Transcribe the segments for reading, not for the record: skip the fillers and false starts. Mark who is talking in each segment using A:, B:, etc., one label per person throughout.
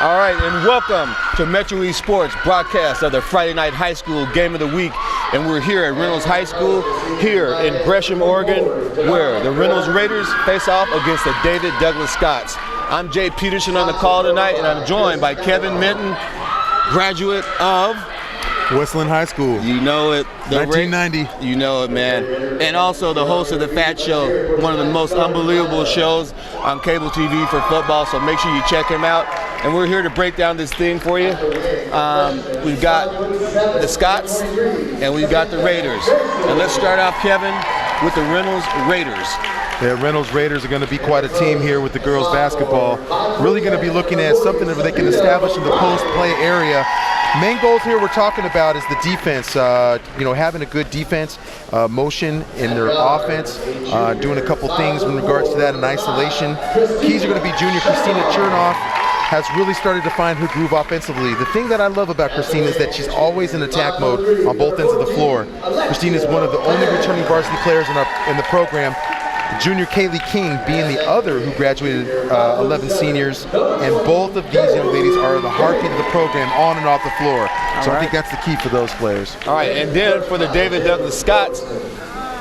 A: All right, and welcome to MetroEast Sports broadcast of the Friday Night High School Game of the Week. And we're here at Reynolds High School here in Gresham, Oregon, where the Reynolds Raiders face off against the David Douglas Scots. I'm Jay Peterson on the call tonight, and I'm joined by Kevin Minton, graduate of
B: Westland High School.
A: You know it.
B: 1990.
A: You know it, man. And also the host of The Fat Show, one of the most unbelievable shows on cable TV for football, so make sure you check him out. And we're here to break down this thing for you. We've got the Scots and we've got the Raiders. And let's start off, Kevin, with the Reynolds Raiders.
B: The Reynolds Raiders are going to be quite a team here with the girls basketball. Really going to be looking at something that they can establish in the post-play area. Main goals here we're talking about is the defense, having a good defense, motion in their offense, doing a couple things in regards to that in isolation. Keys are going to be junior Christina Chernoff. Has really started to find her groove offensively. The thing that I love about Christina is that she's always in attack mode on both ends of the floor. Christina is one of the only returning varsity players in the program. Junior Kaylee King being the other who graduated 11 seniors, and both of these young ladies are the heartbeat of the program on and off the floor. So I think that's the key for those players.
A: All right, and then for the David Douglas Scots,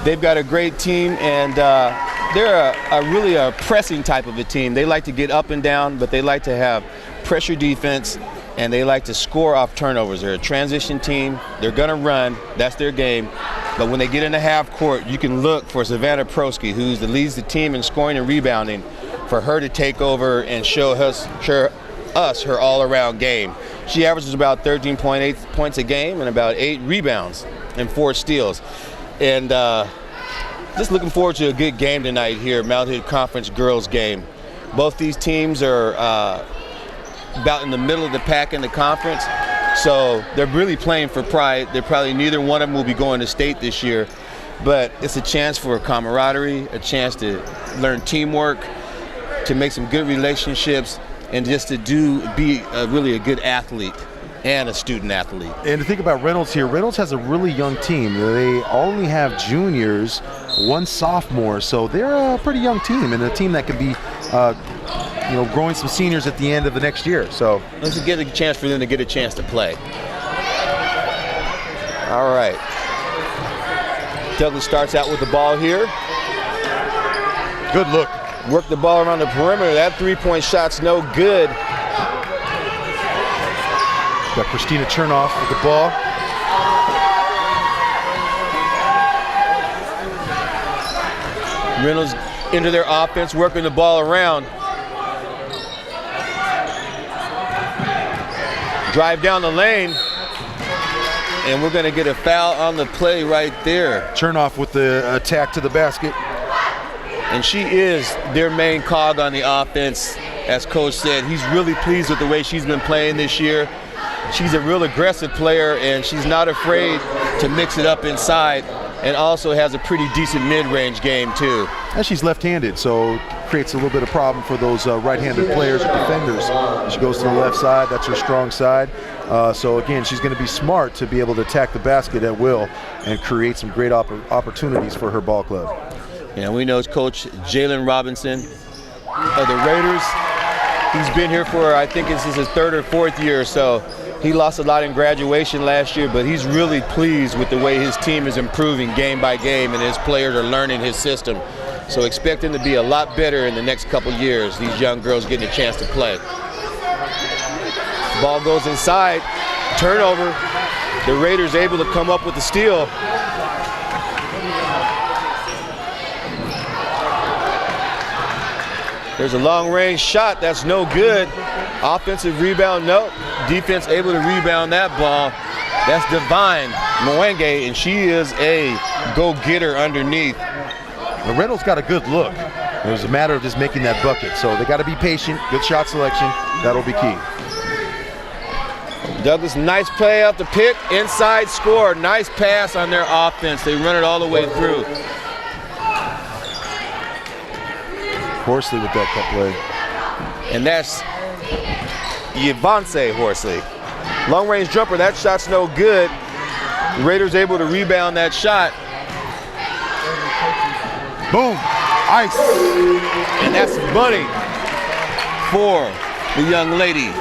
A: they've got a great team, and they're really a pressing type of a team. They like to get up and down, but they like to have pressure defense, and they like to score off turnovers. They're a transition team. They're going to run. That's their game. But when they get into half court, you can look for Savannah Prosky, who leads the team in scoring and rebounding, for her to take over and show us her all-around game. She averages about 13.8 points a game and about 8 rebounds and 4 steals. And just looking forward to a good game tonight here, Mount Hood Conference girls game. Both these teams are about in the middle of the pack in the conference, so they're really playing for pride. They're probably neither one of them will be going to state this year, but it's a chance for camaraderie, a chance to learn teamwork, to make some good relationships, and just to be really a good athlete and a student athlete.
B: And to think about Reynolds here, Reynolds has a really young team. They only have juniors, 1 sophomore, so they're a pretty young team, and a team that could be growing some seniors at the end of the next year. So
A: let's get a chance for them to get a chance to play. All right. Douglas starts out with the ball here.
B: Good look.
A: Work the ball around the perimeter. That 3-point shot's no good.
B: Got Christina Chernoff with the ball.
A: Reynolds into their offense, working the ball around. Drive down the lane, and we're going to get a foul on the play right there.
B: Chernoff with the attack to the basket.
A: And she is their main cog on the offense. As Coach said, he's really pleased with the way she's been playing this year. She's a real aggressive player, and she's not afraid to mix it up inside, and also has a pretty decent mid-range game too.
B: And she's left-handed, so creates a little bit of problem for those right-handed players or defenders. She goes to the left side, that's her strong side. So again, she's going to be smart to be able to attack the basket at will and create some great opportunities for her ball club.
A: Yeah, we know Coach Jalen Robinson of the Raiders. He's been here for, I think this is his 3rd or 4th year, so he lost a lot in graduation last year, but he's really pleased with the way his team is improving game by game, and his players are learning his system. So expect them to be a lot better in the next couple years, these young girls getting a chance to play. Ball goes inside, turnover. The Raiders able to come up with the steal. There's a long-range shot, that's no good. Offensive rebound, no. Defense able to rebound that ball. That's Divine Mwenge, and she is a go-getter underneath.
B: The Reynolds got a good look. It was a matter of just making that bucket. So they got to be patient, good shot selection. That'll be key.
A: Douglas, nice play out the pick, inside score. Nice pass on their offense. They run it all the way through.
B: Horsley with that cut play.
A: And that's Yvonne Horsley. Long-range jumper, that shot's no good. The Raiders able to rebound that shot.
B: Boom, ice.
A: And that's money for the young lady.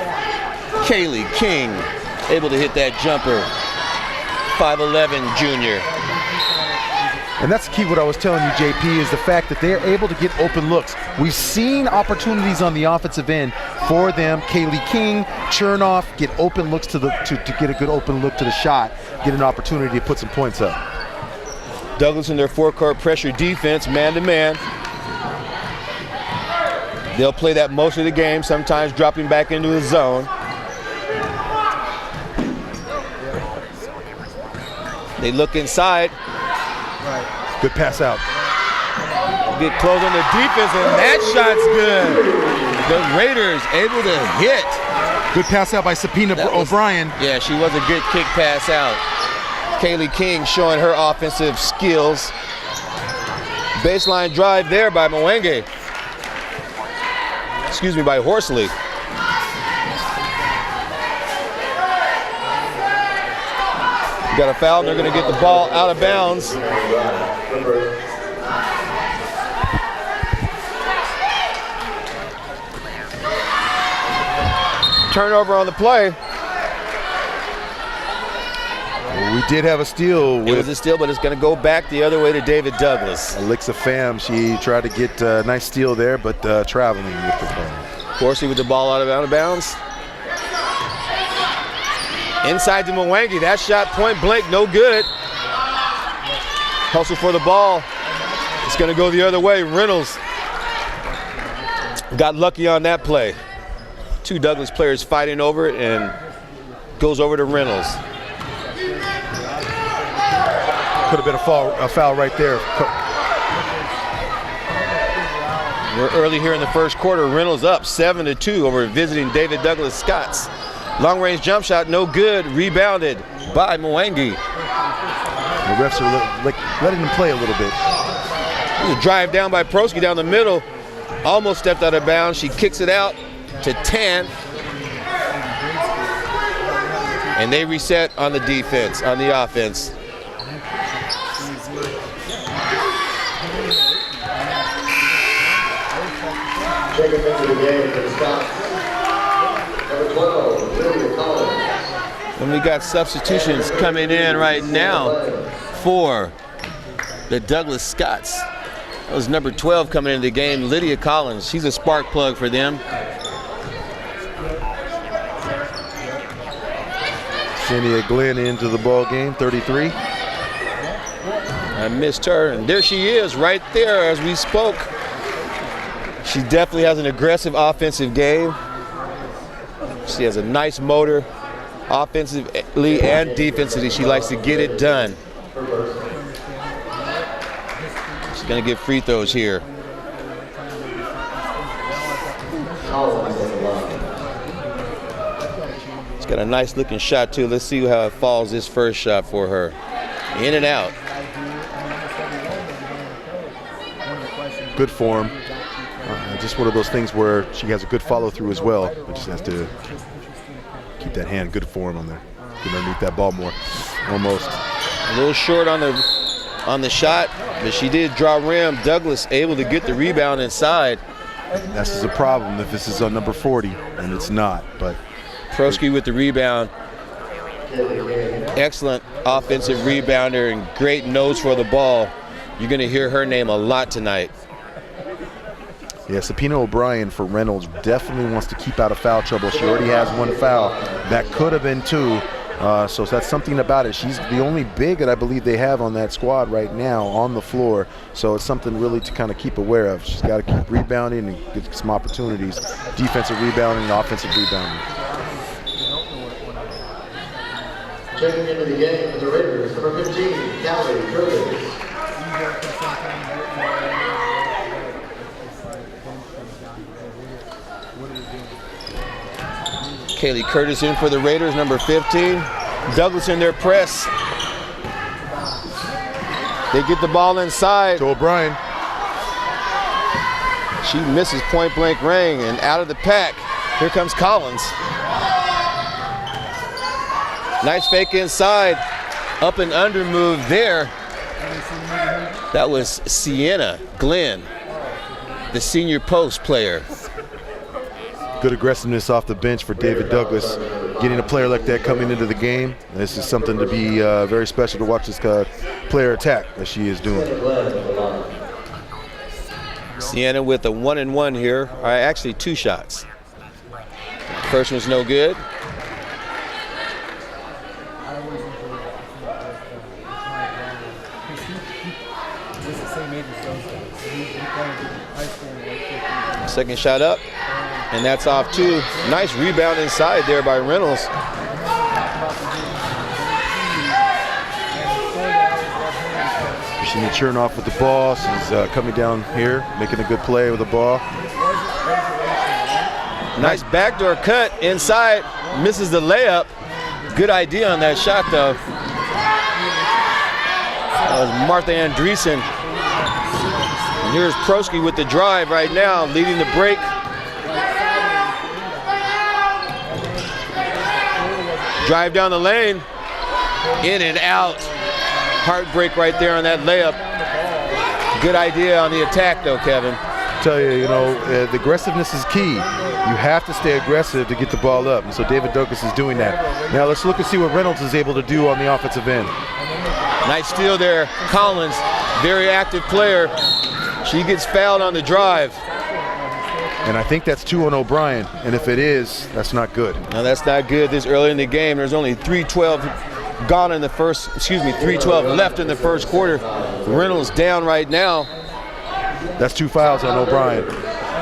A: Kaylee King able to hit that jumper. 5'11" junior.
B: And that's the key, what I was telling you, JP, is the fact that they're able to get open looks. We've seen opportunities on the offensive end for them. Kaylee King, Chernoff, get open looks to get a good open look to the shot, get an opportunity to put some points up.
A: Douglas in their four-court pressure defense, man-to-man. They'll play that most of the game, sometimes dropping back into the zone. They look inside.
B: Good pass out.
A: Get close on the defense, and that shot's good. The Raiders able to hit.
B: Good pass out by Sapina O'Brien.
A: Yeah, she was a good kick pass out. Kaylee King showing her offensive skills. Baseline drive there by Mwenge. Excuse me, by Horsley. Got a foul, and they're going to get the ball out of bounds. Turnover on the play.
B: Well, we did have a steal.
A: It was a steal, but it's going to go back the other way to David Douglas.
B: Alexa Pham, she tried to get a nice steal there, but traveling with the ball.
A: Horsey with the ball out of bounds. Inside to Mwenge. That shot point blank, no good. Hustle for the ball. It's going to go the other way. Reynolds got lucky on that play. Two Douglas players fighting over it, and goes over to Reynolds.
B: Could have been a foul right there.
A: We're early here in the first quarter. Reynolds up 7-2 over visiting David Douglas Scots. Long-range jump shot, no good. Rebounded by Mwenge.
B: The refs are letting him play a little bit.
A: A drive down by Prosky down the middle. Almost stepped out of bounds. She kicks it out to Tan. And they reset on the defense, on the offense.
C: Checking into the game for the Scots. Number 12, Lydia Collins.
A: And we got substitutions coming in right now for the Douglas Scots. That was number 12 coming into the game, Lydia Collins. She's a spark plug for them.
B: Cynthia Glenn into the ball game, 33.
A: I missed her, and there she is right there as we spoke. She definitely has an aggressive offensive game. She has a nice motor, offensively and defensively. She likes to get it done. She's going to get free throws here. She's got a nice looking shot too. Let's see how it falls this first shot for her. In and out.
B: Good form. Just one of those things where she has a good follow through as well. But just has to keep that hand good form on there. Get underneath that ball more. Almost.
A: A little short on the shot, but she did draw rim. Douglas able to get the rebound inside.
B: That's just a problem if this is on number 40, and it's not. But
A: Prosky with the rebound. Excellent offensive rebounder and great nose for the ball. You're going to hear her name a lot tonight.
B: Yeah, Sapina O'Brien for Reynolds definitely wants to keep out of foul trouble. She already has one foul. That could have been two. So that's something about it. She's the only big that I believe they have on that squad right now on the floor. So it's something really to kind of keep aware of. She's got to keep rebounding and get some opportunities. Defensive rebounding and offensive rebounding.
C: Checking into the game for the Raiders, number 15, Callie Curtis.
A: Kaylee Curtis in for the Raiders, number 15. Douglas in their press. They get the ball inside.
B: To O'Brien.
A: She misses point blank range and out of the pack. Here comes Collins. Nice fake inside. Up and under move there. That was Sienna Glenn, the senior post player.
B: Good aggressiveness off the bench for David Douglas. Getting a player like that coming into the game, this is something to be very special to watch this player attack as she is doing.
A: Sienna with a 1-and-1 here. Actually 2 shots. First one's no good. Second shot up, and that's off too. Nice rebound inside there by Reynolds.
B: Shini Chernoff with the ball. She's coming down here, making a good play with the ball.
A: Nice backdoor cut inside, misses the layup. Good idea on that shot though. That was Martha Andreessen. And here's Prosky with the drive right now, leading the break. Drive down the lane, in and out. Heartbreak right there on that layup. Good idea on the attack though, Kevin.
B: Tell you, the aggressiveness is key. You have to stay aggressive to get the ball up, and so David Douglas is doing that. Now let's look and see what Reynolds is able to do on the offensive end.
A: Nice steal there, Collins, very active player. She gets fouled on the drive.
B: And I think that's 2 on O'Brien, and if it is, that's not good.
A: No, that's not good this early in the game. There's only 3:12 gone in the first, 3:12 left in the first quarter. Reynolds down right now.
B: That's 2 fouls on O'Brien.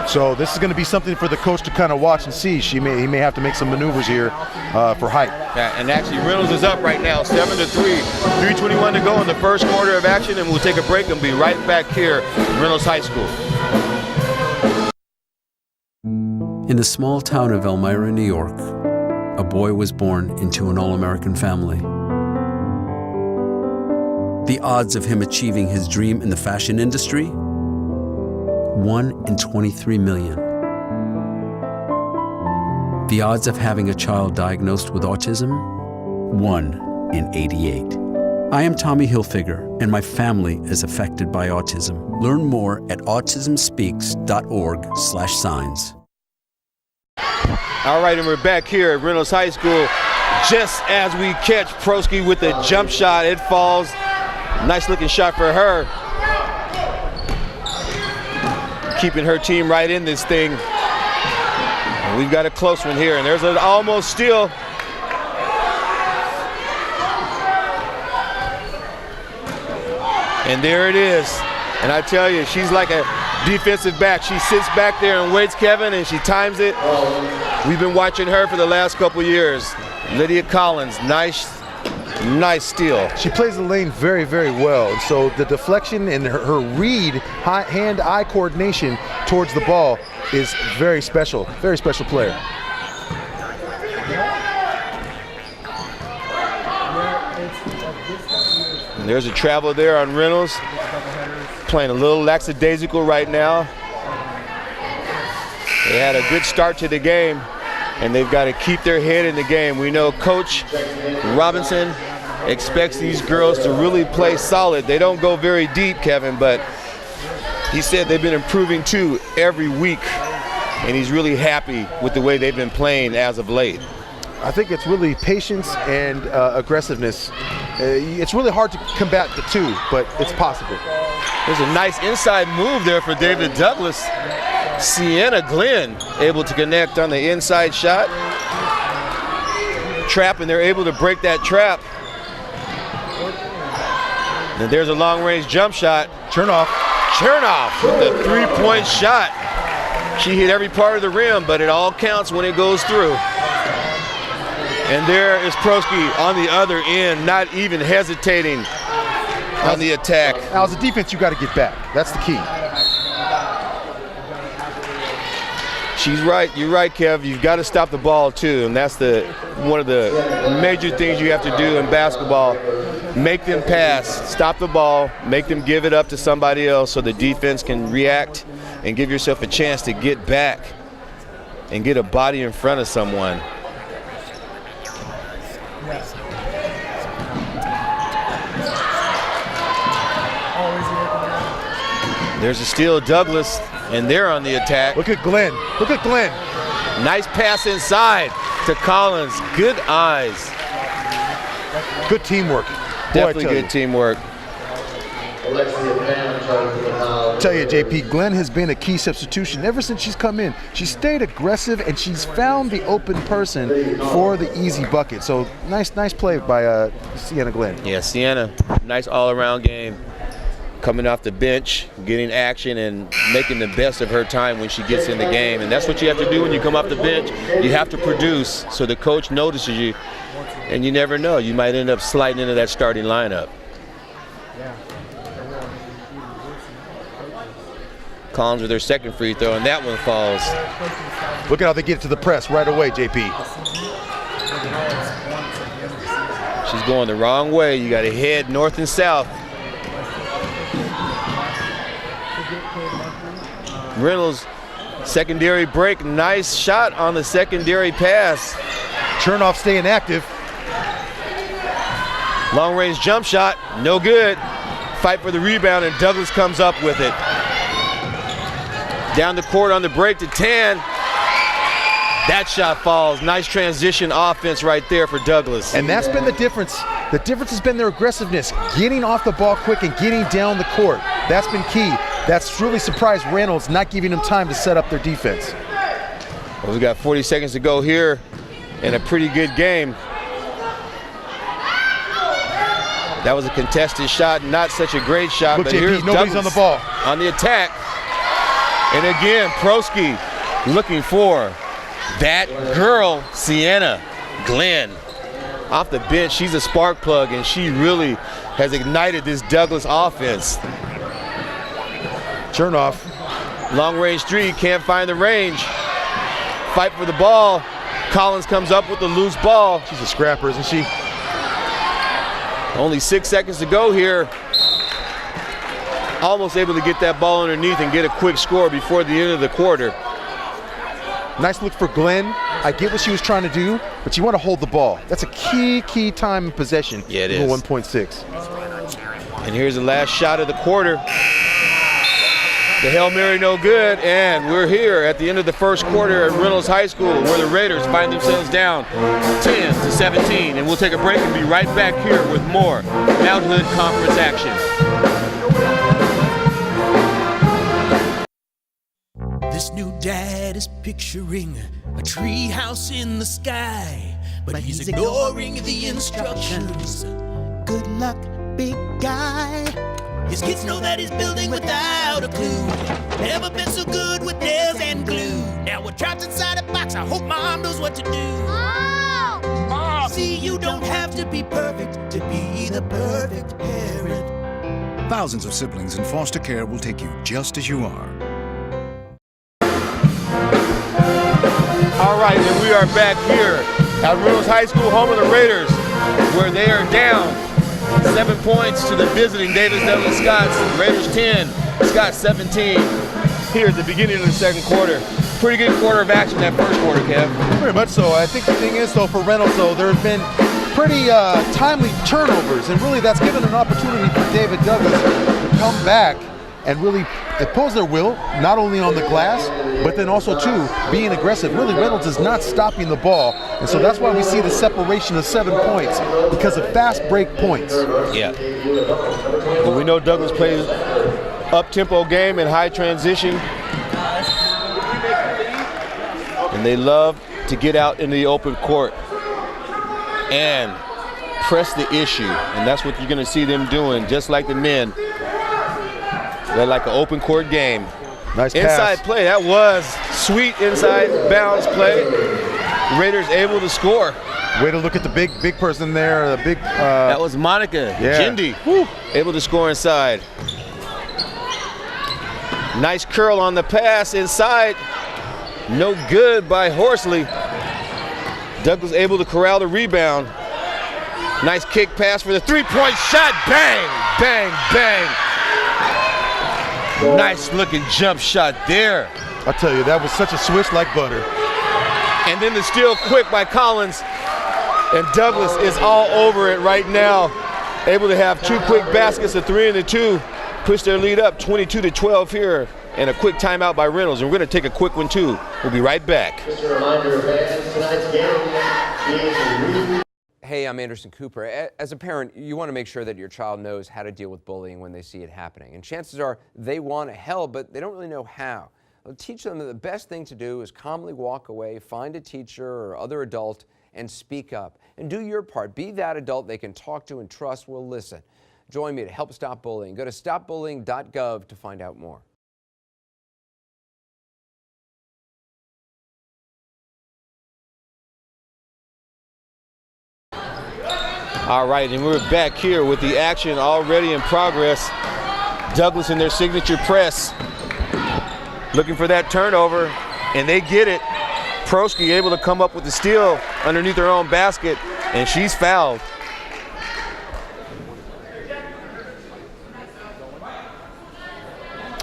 B: So this is going to be something for the coach to kind of watch and see. He may have to make some maneuvers here for height.
A: Yeah, and actually Reynolds is up right now, 7-3. 3:21 to go in the first quarter of action, and we'll take a break and be right back here at Reynolds High School.
D: In the small town of Elmira, New York, a boy was born into an all-American family. The odds of him achieving his dream in the fashion industry? 1 in 23 million. The odds of having a child diagnosed with autism? 1 in 88. I am Tommy Hilfiger, and my family is affected by autism. Learn more at autismspeaks.org/signs.
A: All right, and we're back here at Reynolds High School. Just as we catch Prosky with the jump shot, it falls. Nice looking shot for her. Keeping her team right in this thing. And we've got a close one here, and there's an almost steal. And there it is. And I tell you, she's like a defensive back. She sits back there and waits, Kevin, and she times it. We've been watching her for the last couple years. Lydia Collins, nice steal.
B: She plays the lane very, very well. And so the deflection and her read, hand-eye coordination towards the ball is very special player.
A: And there's a travel there on Reynolds. Playing a little lackadaisical right now. They had a good start to the game, and they've got to keep their head in the game. We know Coach Robinson expects these girls to really play solid. They don't go very deep, Kevin, but he said they've been improving too every week, and he's really happy with the way they've been playing as of late.
B: I think it's really patience and aggressiveness. It's really hard to combat the two, but it's possible.
A: There's a nice inside move there for David Douglas. Sienna Glenn able to connect on the inside shot. Trap, and they're able to break that trap. And there's a long-range jump shot.
B: Chernoff
A: with the three-point shot. She hit every part of the rim, but it all counts when it goes through. And there is Prosky on the other end, not even hesitating on the attack.
B: Now, as a defense, you got to get back. That's the key.
A: She's right. You're right, Kev. You've got to stop the ball too, and that's one of the major things you have to do in basketball. Make them pass, stop the ball, make them give it up to somebody else so the defense can react and give yourself a chance to get back and get a body in front of someone. There's a steal, Douglas, and they're on the attack.
B: Look at Glenn.
A: Nice pass inside to Collins. Good eyes.
B: Good teamwork.
A: Definitely good teamwork.
B: Tell you, JP, Glenn has been a key substitution ever since she's come in. She stayed aggressive and she's found the open person for the easy bucket. So nice play by Sienna Glenn.
A: Yeah, Sienna, nice all-around game. Coming off the bench, getting action, and making the best of her time when she gets in the game. And that's what you have to do when you come off the bench. You have to produce so the coach notices you. And you never know, you might end up sliding into that starting lineup. Collins with her second free throw, and that one falls.
B: Look at how they get to the press right away, JP.
A: She's going the wrong way. You got to head north and south. Reynolds, secondary break. Nice shot on the secondary pass.
B: Chernoff staying active.
A: Long range jump shot, no good. Fight for the rebound, and Douglas comes up with it. Down the court on the break to Tan. That shot falls. Nice transition offense right there for Douglas.
B: And that's been the difference. The difference has been their aggressiveness, getting off the ball quick and getting down the court. That's been key. That's really surprised Reynolds, not giving them time to set up their defense.
A: Well, we got 40 seconds to go here in a pretty good game. That was a contested shot, not such a great shot.
B: Look,
A: but
B: JP,
A: here's
B: nobody's
A: Douglas
B: on the ball.
A: On the attack. And again, Prosky looking for that girl, Sienna Glenn. Off the bench, she's a spark plug, and she really has ignited this Douglas offense.
B: Chernoff.
A: Long range three, can't find the range. Fight for the ball. Collins comes up with the loose ball.
B: She's a scrapper, isn't she?
A: Only 6 seconds to go here. Almost able to get that ball underneath and get a quick score before the end of the quarter.
B: Nice look for Glenn. I get what she was trying to do, but you want to hold the ball. That's a key time in possession.
A: Yeah, it is.
B: 1.6.
A: And here's the last shot of the quarter. The Hail Mary no good, and we're here at the end of the first quarter at Reynolds High School, where the Raiders find themselves down 10-17. And we'll take a break and be right back here with more Mount Hood Conference action.
E: This new dad is picturing a tree house in the sky, but he's ignoring the instructions. Good luck, big guy. His kids know that he's building without a clue. Never been so good with nails and glue. Now we're trapped inside a box. I hope mom knows what to do. Mom! See, you don't have to be perfect to be the perfect parent.
F: Thousands of siblings in foster care will take you just as you are.
A: All right, and we are back here at Reynolds High School, home of the Raiders, where they are down 7 points to the visiting Davis Douglas Scots. Raiders 10, Scots 17. Here at the beginning of the second quarter. Pretty good quarter of action that first quarter, Kev.
B: Very much so. I think the thing is, though, for Reynolds, though, there have been pretty timely turnovers, and really that's given an opportunity for David Douglas to come back and really impose their will, not only on the glass, but then also, too, being aggressive. Really, Reynolds is not stopping the ball, and so that's why we see the separation of 7 points, because of fast break points.
A: Yeah. Well, we know Douglas plays up-tempo game and high transition, and they love to get out in the open court and press the issue, and that's what you're going to see them doing, just like the men. They're like an open court game.
B: Nice
A: inside
B: pass.
A: play. That was sweet inside bounds play. Raiders able to score.
B: Way to look at the big person there. The big.
A: That was Monica Jindy, able to score inside. Nice curl on the pass inside. No good by Horsley. Douglas able to corral the rebound. Nice kick pass for the three-point shot. Bang, bang, bang. Nice looking jump shot there.
B: I tell you, that was such a swish like butter.
A: And then the steal quick by Collins. And Douglas is all over it right now. Able to have 2 quick baskets, a 3 and a 2. Push their lead up 22-12 here and a quick timeout by Reynolds. And we're going to take a quick one, too. We'll be right back.
C: Just a reminder, fans, tonight's game is
G: Hey, I'm Anderson Cooper. As a parent, you want to make sure that your child knows how to deal with bullying when they see it happening. And chances are they want to help, but they don't really know how. Well, teach them that the best thing to do is calmly walk away, find a teacher or other adult, and speak up. And do your part. Be that adult they can talk to and trust will listen. Join me to help stop bullying. Go to stopbullying.gov to find out more.
A: All right, and we're back here with the action already in progress. Douglas in their signature press, looking for that turnover, and they get it. Prosky able to come up with the steal underneath her own basket, and she's fouled.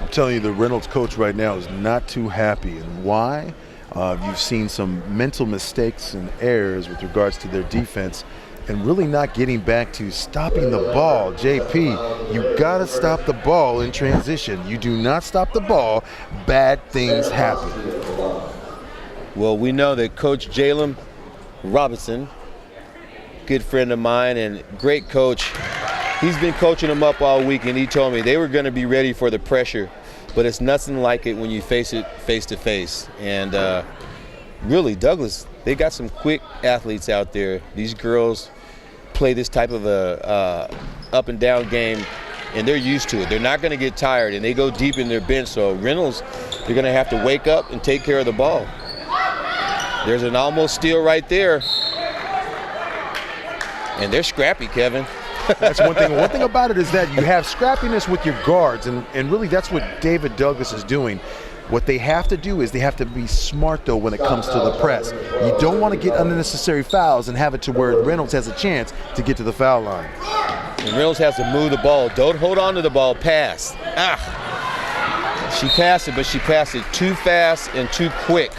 B: I'm telling you, the Reynolds coach right now is not too happy. And why? You've seen some mental mistakes and errors with regards to their defense and really not getting back to stopping the ball. JP, you got to stop the ball in transition. You do not stop the ball, bad things happen.
A: Well, we know that Coach Jalen Robinson, good friend of mine and great coach, he's been coaching them up all week, and he told me they were going to be ready for the pressure, but it's nothing like it when you face it face to face. And really, Douglas, they got some quick athletes out there. These girls play this type of a up and down game, and they're used to it. They're not going to get tired, and they go deep in their bench. So Reynolds, they're going to have to wake up and take care of the ball. There's an almost steal right there, and they're scrappy, Kevin.
B: That's one thing. One thing about it is that you have scrappiness with your guards, and really that's what David Douglas is doing. What they have to do is they have to be smart, though, when it comes to the press. You don't want to get unnecessary fouls and have it to where Reynolds has a chance to get to the foul line.
A: And Reynolds has to move the ball. Don't hold on to the ball. Pass. She passed it, but she passed it too fast and too quick.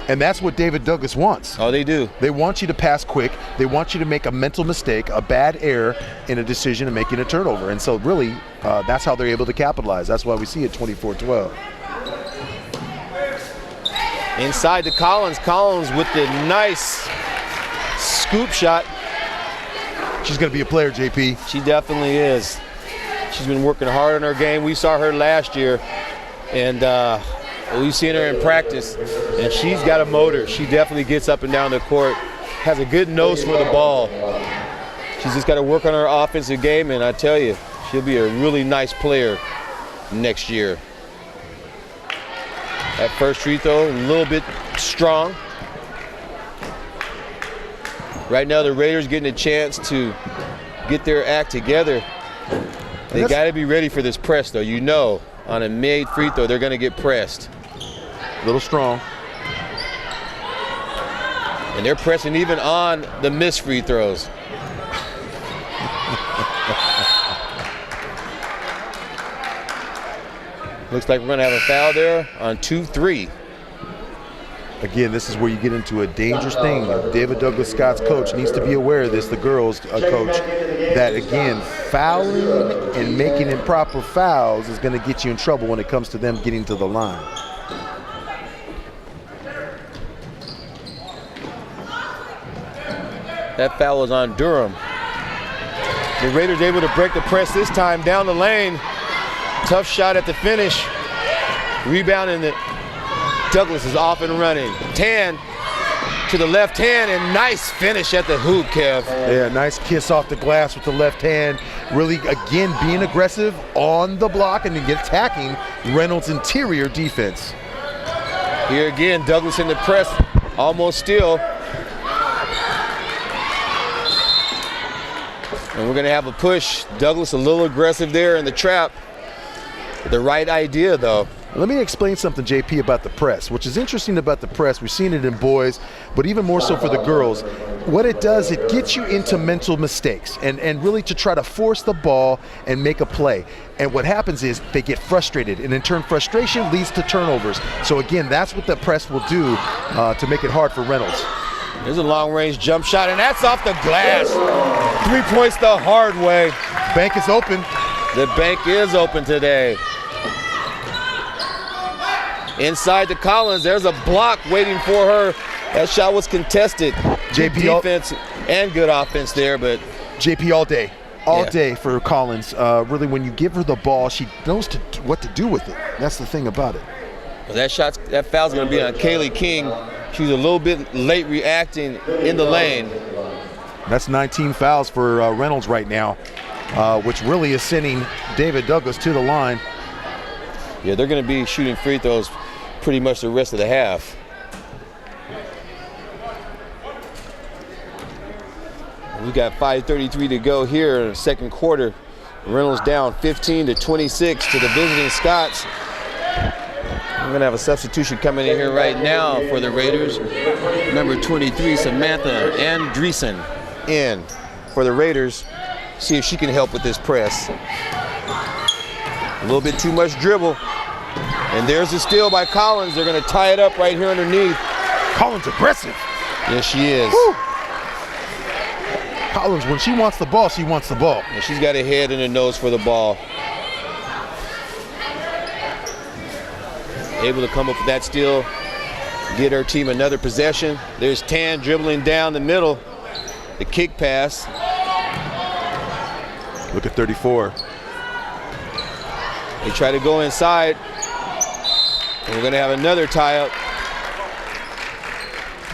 B: And that's what David Douglas wants.
A: Oh, they do.
B: They want you to pass quick. They want you to make a mental mistake, a bad error in a decision and making a turnover. And so really, that's how they're able to capitalize. That's why we see it 24-12.
A: Inside to Collins. Collins with the nice scoop shot.
B: She's going to be a player, JP.
A: She definitely is. She's been working hard on her game. We saw her last year, and we've seen her in practice, and she's got a motor. She definitely gets up and down the court, has a good nose for the ball. She's just got to work on her offensive game, and I tell you, she'll be a really nice player next year. That first free throw, a little bit strong. Right now, the Raiders getting a chance to get their act together. They got to be ready for this press, though. You know, on a made free throw, they're going to get pressed.
B: A little strong.
A: And they're pressing even on the missed free throws. Looks like we're going to have a foul there on 2-3.
B: Again, this is where you get into a dangerous thing. David Douglas, Scott's coach, needs to be aware of this, the girls' coach, that, again, fouling and making improper fouls is going to get you in trouble when it comes to them getting to the line.
A: That foul is on Durham. The Raiders able to break the press this time down the lane. Tough shot at the finish. Rebound, and Douglas is off and running. Tan to the left hand, and nice finish at the hoop, Kev.
B: Yeah, nice kiss off the glass with the left hand. Really, again, being aggressive on the block and attacking Reynolds' interior defense.
A: Here again, Douglas in the press, almost steal. And we're going to have a push. Douglas a little aggressive there in the trap. The right idea, though.
B: Let me explain something, JP, about the press, which is interesting about the press. We've seen it in boys, but even more so for the girls. What it does, it gets you into mental mistakes and really to try to force the ball and make a play. And what happens is they get frustrated, and in turn, frustration leads to turnovers. So again, that's what the press will do to make it hard for Reynolds.
A: There's a long-range jump shot, and that's off the glass. 3 points the hard way.
B: Bank is open.
A: The bank is open today. Inside to Collins. There's a block waiting for her. That shot was contested. Good defense and good offense there, but
B: JP all day. All day for Collins. Really, when you give her the ball, she knows what to do with it. That's the thing about it.
A: That foul's going to be on Kaylee King. She's a little bit late reacting in the lane.
B: That's 19 fouls for Reynolds right now, which really is sending David Douglas to the line.
A: Yeah, they're going to be shooting free throws pretty much the rest of the half. We got 5:33 to go here in the second quarter. Reynolds down 15-26 to the visiting Scots. I'm going to have a substitution coming in here right now for the Raiders. Number 23, Samantha Andreessen, in for the Raiders. See if she can help with this press. A little bit too much dribble. And there's the steal by Collins. They're going to tie it up right here underneath.
B: Collins aggressive.
A: Yes, she is.
B: Woo. Collins, when she wants the ball, she wants the ball.
A: And she's got a head and a nose for the ball. Able to come up with that steal, get her team another possession. There's Tan dribbling down the middle. The kick pass.
B: Look at 34.
A: They try to go inside. And we're going to have another tie-up.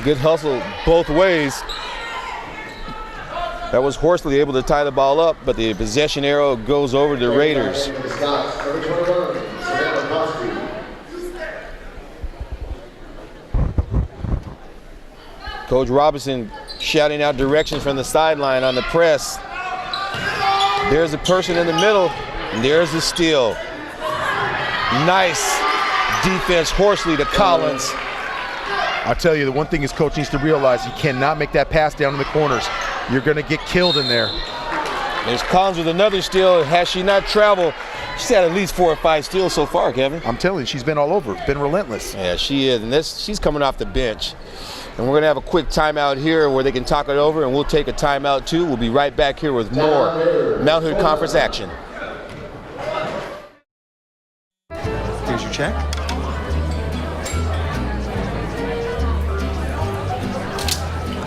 A: Good hustle both ways. That was Horsley able to tie the ball up, but the possession arrow goes over to the Raiders. Coach Robinson shouting out directions from the sideline on the press. There's a person in the middle, and there's the steal. Nice defense, Horsley to Collins.
B: I'll tell you, the one thing his coach needs to realize, you cannot make that pass down in the corners. You're going to get killed in there.
A: There's Collins with another steal. Has she not traveled, she's had at least 4 or 5 steals so far, Kevin.
B: I'm telling you, she's been all over, been relentless.
A: Yeah, she is, and she's coming off the bench. And we're going to have a quick timeout here where they can talk it over, and we'll take a timeout too. We'll be right back here with more Mount Hood Conference action.
B: Here's your check.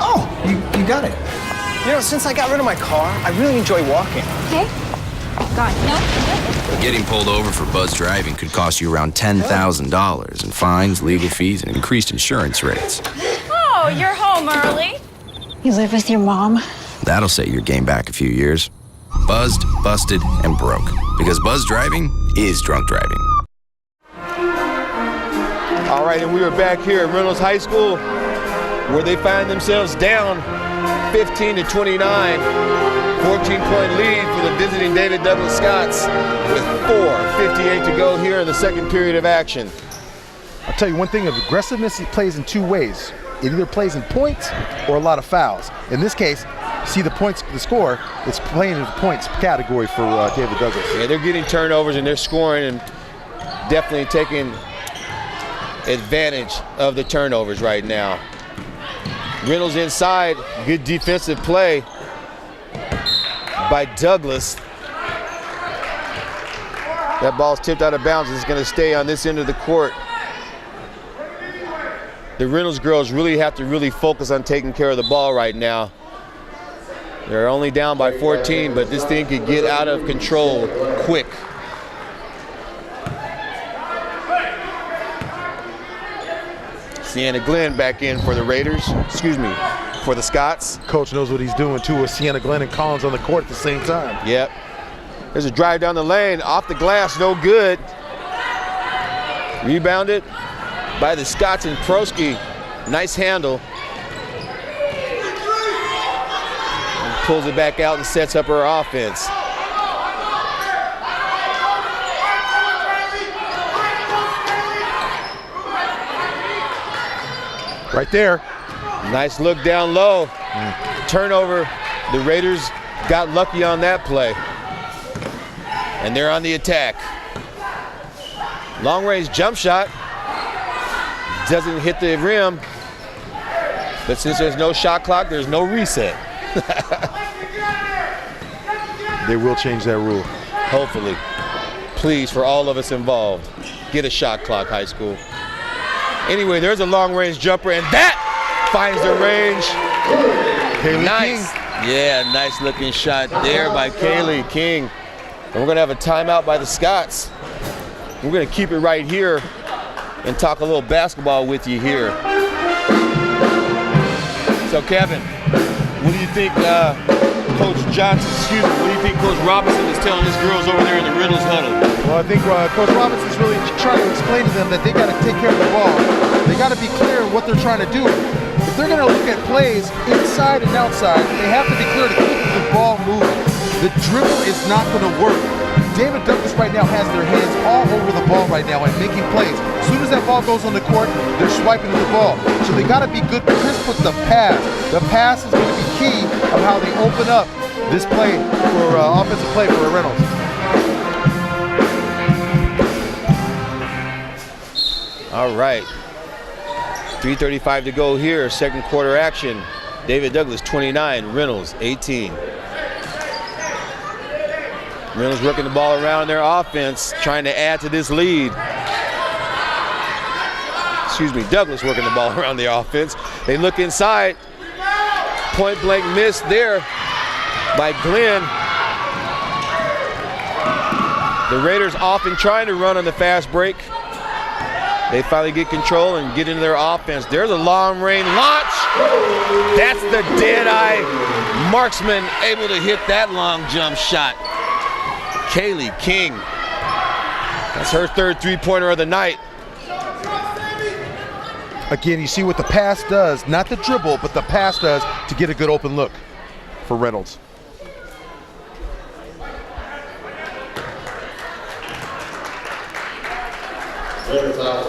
H: Oh, you got it. You know, since I got rid of my car, I really enjoy walking.
I: Okay. God, no.
J: Getting pulled over for buzz driving could cost you around $10,000 in fines, legal fees, and increased insurance rates.
I: Oh, you're home early. You live with your mom?
J: That'll set your game back a few years. Buzzed, busted, and broke. Because buzz driving is drunk driving.
A: All right, and we are back here at Reynolds High School where they find themselves down 15-29. 14-point lead for the visiting David Douglas Scots with 4:58 to go here in the second period of action.
B: I'll tell you one thing, of aggressiveness, it plays in 2 ways. It either plays in points or a lot of fouls. In this case, see the points, the score, it's playing in the points category for David Douglas.
A: Yeah, they're getting turnovers and they're scoring and definitely taking advantage of the turnovers right now. Reynolds inside, good defensive play by Douglas. That ball's tipped out of bounds. It's going to stay on this end of the court. The Reynolds girls really have to focus on taking care of the ball right now. They're only down by 14, but this thing could get out of control quick. Sienna Glenn back in for the Raiders, for the Scots.
B: Coach knows what he's doing too, with Sienna Glenn and Collins on the court at the same time.
A: Yep. There's a drive down the lane, off the glass, no good. Rebounded by the Scots and Prosky. Nice handle. And pulls it back out and sets up her offense.
B: Right there.
A: Nice look down low. Turnover. The Raiders got lucky on that play. And they're on the attack. Long range jump shot. Doesn't hit the rim. But since there's no shot clock, there's no reset.
B: They will change that rule.
A: Hopefully. Please, for all of us involved, get a shot clock, high school. Anyway, there's a long-range jumper, and that finds the range. Nice. Yeah, nice looking shot there by Kaylee King. And we're gonna have a timeout by the Scots. We're gonna keep it right here and talk a little basketball with you here. So Kevin, what do you think Coach Johnson, what do you think Coach Robinson is telling his girls over there in the Reynolds huddle?
B: Well, I think Coach Robinson's really trying to explain to them that they got to take care of the ball. They got to be clear in what they're trying to do. If they're going to look at plays inside and outside, they have to be clear to keep the ball moving. The dribble is not going to work. David Douglas right now has their hands all over the ball right now and making plays. As soon as that ball goes on the court, they're swiping the ball. So they got to be good, crisp with the pass. The pass is going to be key of how they open up this play for offensive play for Reynolds.
A: All right, 3:35 to go here, second quarter action. David Douglas 29, Reynolds 18. Reynolds working the ball around their offense, trying to add to this lead. Excuse me, Douglas working the ball around the offense. They look inside. Point blank miss there by Glenn. The Raiders often trying to run on the fast break. They finally get control and get into their offense. There's a long range launch. That's the dead-eye marksman able to hit that long jump shot. Kaylee King. That's her third three-pointer of the night.
B: Again, you see what the pass does, not the dribble, but the pass does to get a good open look for Reynolds.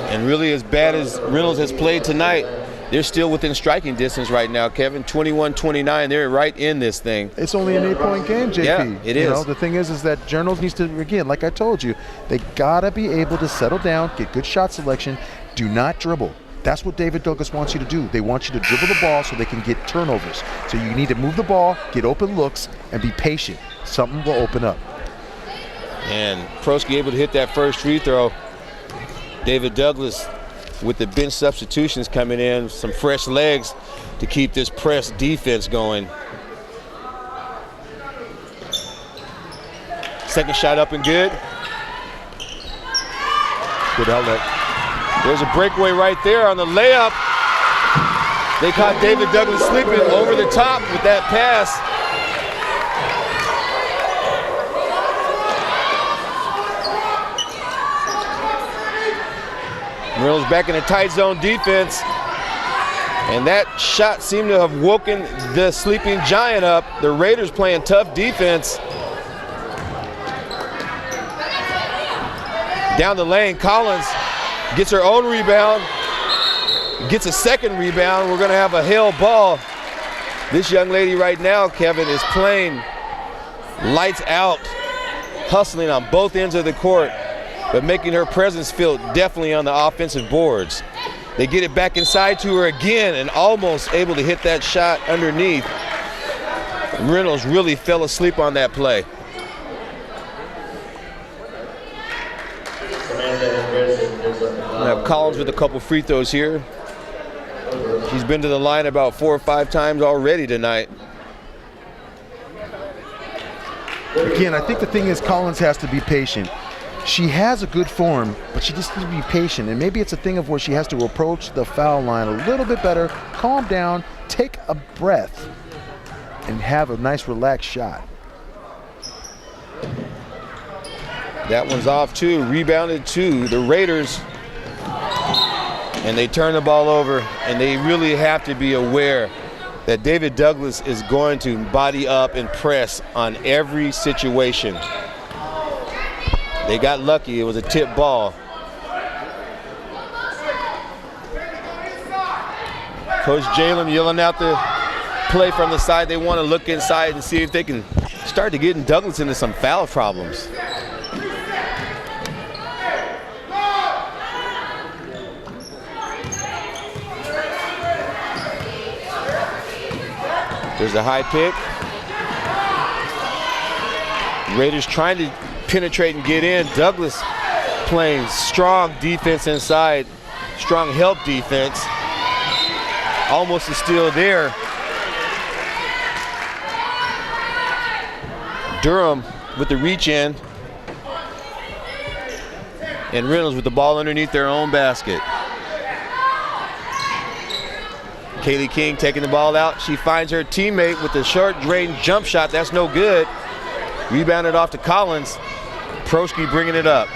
A: And really, as bad as Reynolds has played tonight, they're still within striking distance right now, Kevin. 21-29, they're right in this thing.
B: It's only an 8-point game, JP.
A: Yeah, it is.
B: You know, the thing is that Reynolds needs to, again, like I told you, they gotta be able to settle down, get good shot selection, do not dribble. That's what David Douglas wants you to do. They want you to dribble the ball so they can get turnovers. So you need to move the ball, get open looks, and be patient. Something will open up.
A: And Prosky able to hit that first free throw. David Douglas with the bench substitutions coming in, some fresh legs to keep this press defense going. Second shot up and good.
B: Good outlet.
A: There's a breakaway right there on the layup. They caught David Douglas sleeping over the top with that pass. Reynolds back in a tight zone defense. And that shot seemed to have woken the sleeping giant up. The Raiders playing tough defense. Down the lane, Collins gets her own rebound, gets a second rebound. We're gonna have a hell ball. This young lady right now, Kevin, is playing lights out, hustling on both ends of the court, but making her presence felt definitely on the offensive boards. They get it back inside to her again and almost able to hit that shot underneath. Reynolds really fell asleep on that play. We have Collins with a couple free throws here. She's been to the line about 4 or 5 times already tonight.
B: Again, I think the thing is Collins has to be patient. She has a good form, but she just needs to be patient. And maybe it's a thing of where she has to approach the foul line a little bit better, calm down, take a breath, and have a nice relaxed shot.
A: That one's off too, rebounded to the Raiders. And they turn the ball over, and they really have to be aware that David Douglas is going to body up and press on every situation. They got lucky, it was a tip ball. Coach Jalen yelling out the play from the side. They want to look inside and see if they can start to get Douglas into some foul problems. There's a high pick. Raiders trying to penetrate and get in. Douglas playing strong defense inside. Strong help defense. Almost a steal there. Durham with the reach in. And Reynolds with the ball underneath their own basket. Kaylee King taking the ball out. She finds her teammate with the short drain jump shot. That's no good. Rebounded off to Collins. Prosky bringing it up.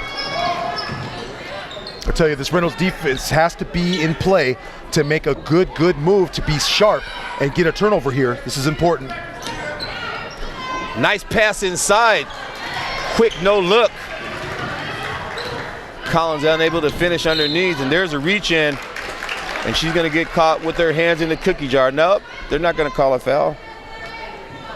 B: I tell you, this Reynolds defense has to be in play to make a good move, to be sharp and get a turnover here. This is important.
A: Nice pass inside. Quick no look. Collins unable to finish underneath, and there's a reach in, and she's going to get caught with her hands in the cookie jar. Nope, they're not going to call a foul.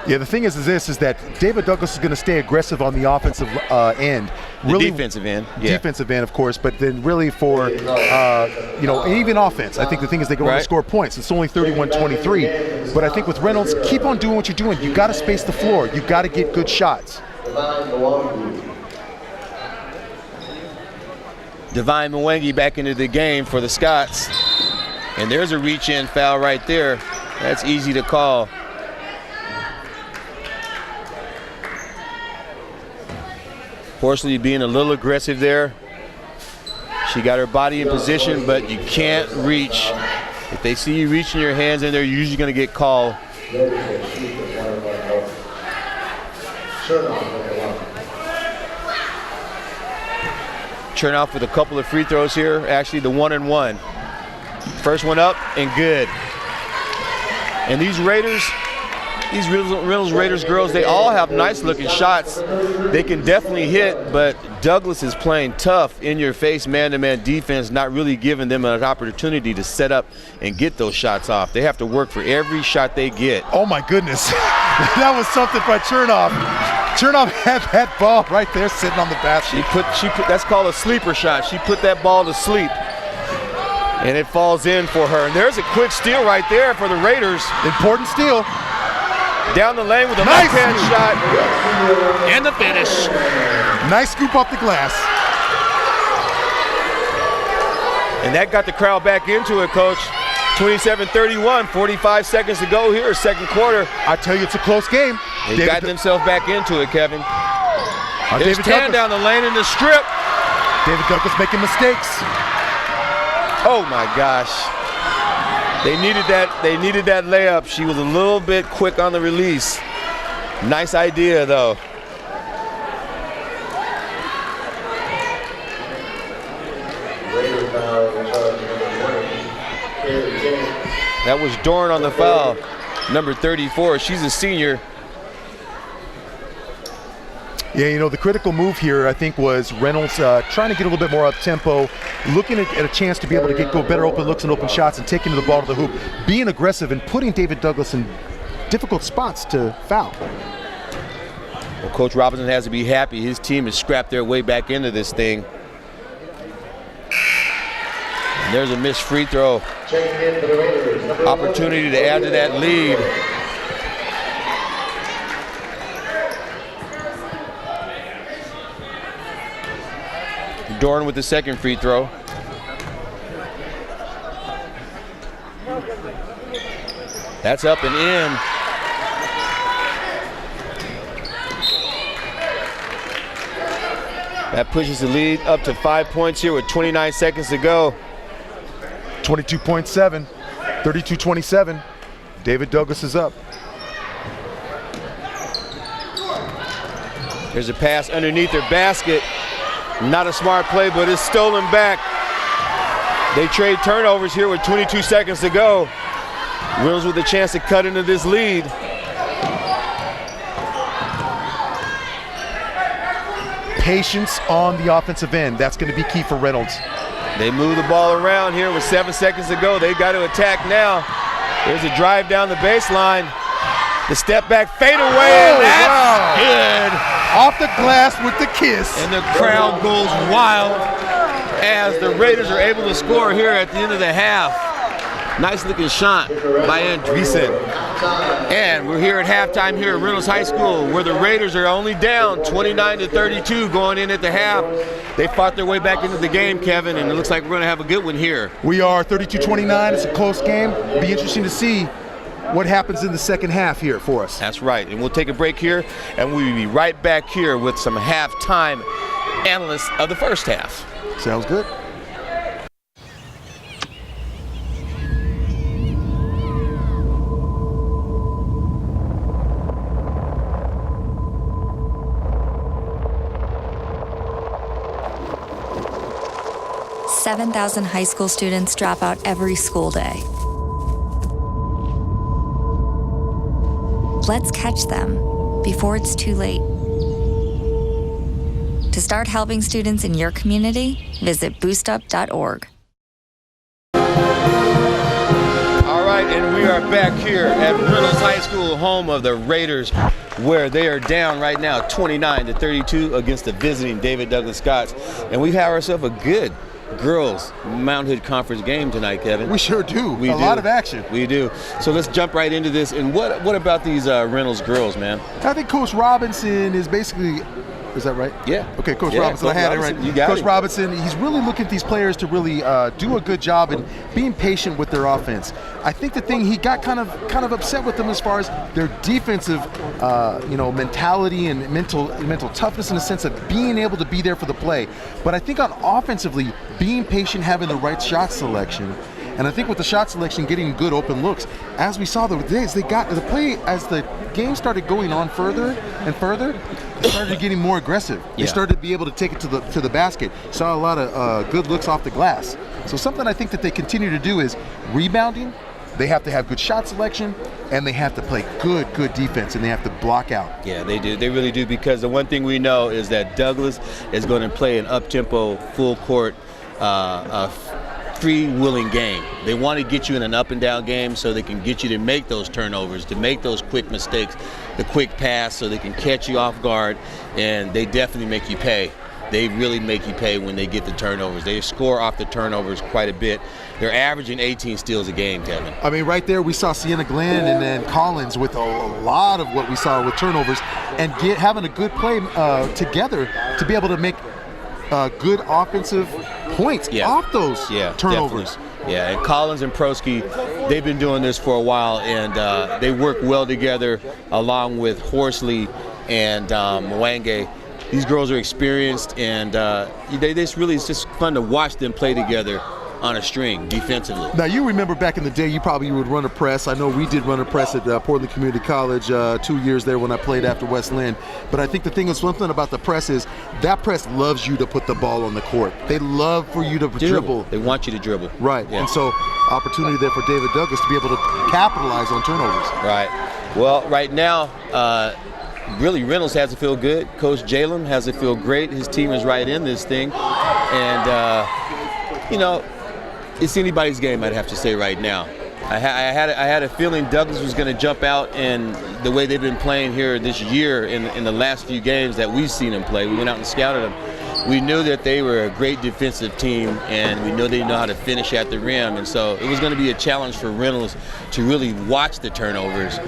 B: Yeah, the thing is that David Douglas is going to stay aggressive on the offensive end.
A: Really, defensive end. Yeah.
B: Defensive end, of course, but then really for, even offense. I think the thing is they go on to score points. It's only 31-23. But I think with Reynolds, keep on doing what you're doing. You got to space the floor. You got to get good shots.
A: Divine Mwangi back into the game for the Scots. And there's a reach-in foul right there. That's easy to call. Horsley being a little aggressive there. She got her body in position, but you can't reach. If they see you reaching your hands in there, you're usually going to get called. Chernoff with a couple of free throws here. Actually, the 1-and-1. First one up and good. And these Raiders, these Reynolds Raiders girls, they all have nice looking shots. They can definitely hit, but Douglas is playing tough, in your face, man-to-man defense, not really giving them an opportunity to set up and get those shots off. They have to work for every shot they get.
B: Oh my goodness. That was something by Chernoff. Chernoff had that ball right there sitting on the basket.
A: She put that's called a sleeper shot. She put that ball to sleep. And it falls in for her. And there's a quick steal right there for the Raiders.
B: Important steal.
A: Down the lane with a left-hand shot. And the finish.
B: Nice scoop off the glass.
A: And that got the crowd back into it, Coach. 27-31, 45 seconds to go here, second quarter.
B: I tell you, it's a close game.
A: They've gotten themselves back into it, Kevin. There's 10 down the lane in the strip.
B: David Douglas making mistakes.
A: Oh my gosh. They needed that layup. She was a little bit quick on the release. Nice idea though. That was Dorn on the foul, number 34. She's a senior.
B: Yeah, you know, the critical move here, I think, was Reynolds trying to get a little bit more up-tempo, looking at a chance to be able to go better open looks and open shots and taking the ball to the hoop, being aggressive and putting David Douglas in difficult spots to foul.
A: Well, Coach Robinson has to be happy. His team has scrapped their way back into this thing. And there's a missed free throw. Opportunity to add to that lead. Dorn with the second free throw. That's up and in. That pushes the lead up to 5 points here with 29 seconds to go.
B: 22.7, 32-27. David Douglas is up.
A: There's a pass underneath their basket. Not a smart play, but it's stolen back. They trade turnovers here with 22 seconds to go. Reynolds with a chance to cut into this lead.
B: Patience on the offensive end. That's going to be key for Reynolds.
A: They move the ball around here with 7 seconds to go. They got to attack now. There's a drive down the baseline. The step back fade away.
B: Oh,
A: that's good.
B: Off the glass with the kiss.
A: And the crowd goes wild as the Raiders are able to score here at the end of the half. Nice looking shot by Andreessen. And we're here at halftime here at Reynolds High School, where the Raiders are only down 29-32 going in at the half. They fought their way back into the game, Kevin, and it looks like we're going to have a good one here.
B: We are 32-29. It's a close game. Be interesting to see what happens in the second half here for us.
A: That's right, and we'll take a break here, and we'll be right back here with some halftime analysts of the first half.
B: Sounds good.
K: $7,000 high school students drop out every school day. Let's catch them before it's too late. To start helping students in your community, visit boostup.org.
A: All right, and we are back here at Reynolds High School, home of the Raiders, where they are down right now 29-32 against the visiting David Douglas Scots. And we have ourselves a good girls Mount Hood Conference game tonight, Kevin.
B: We sure do. A lot of action.
A: We do. So let's jump right into this. And what about these Reynolds girls, man?
B: I think Coach Robinson is basically, is that right?
A: Yeah.
B: Okay, Coach Robinson.
A: Coach
B: I had
A: Robinson,
B: it right.
A: You got
B: Coach
A: it.
B: Robinson, he's really looking at these players to really do a good job in being patient with their offense. I think the thing he got kind of upset with them as far as their defensive, mentality and mental toughness in the sense of being able to be there for the play. But I think on offensively, being patient, having the right shot selection. And I think with the shot selection, getting good open looks, as we saw the days, they got the play as the game started going on further and further. They started getting more aggressive. They started to be able to take it to the basket. Saw a lot of good looks off the glass. So something I think that they continue to do is rebounding. They have to have good shot selection, and they have to play good defense, and they have to block out.
A: Yeah, they do. They really do, because the one thing we know is that Douglas is going to play an up-tempo, full-court, free-willing game. They want to get you in an up-and-down game so they can get you to make those turnovers, to make those quick mistakes, the quick pass, so they can catch you off guard, and they definitely make you pay. They really make you pay when they get the turnovers. They score off the turnovers quite a bit. They're averaging 18 steals a game, Kevin.
B: I mean, right there we saw Sienna Glenn and then Collins with a lot of what we saw with turnovers, and having a good play together to be able to make good offensive points off those turnovers.
A: Definitely. Yeah, and Collins and Prosky, they've been doing this for a while, and they work well together along with Horsley and Mwange. These girls are experienced, and it's just fun to watch them play together on a string defensively.
B: Now, you remember back in the day, you would run a press. I know we did run a press at Portland Community College 2 years there when I played after West Lynn. But I think the thing is, something about the press is that press loves you to put the ball on the court. They love for you to dribble.
A: They want you to dribble.
B: Right. Yeah. And so opportunity there for David Douglas to be able to capitalize on turnovers.
A: Right. Well, right now, really, Reynolds has to feel good. Coach Jalen has to feel great. His team is right in this thing. And, it's anybody's game, I'd have to say right now. I had a feeling Douglas was going to jump out, and the way they've been playing here this year in the last few games that we've seen them play, we went out and scouted them. We knew that they were a great defensive team, and we know they know how to finish at the rim. And so it was going to be a challenge for Reynolds to really watch the turnovers.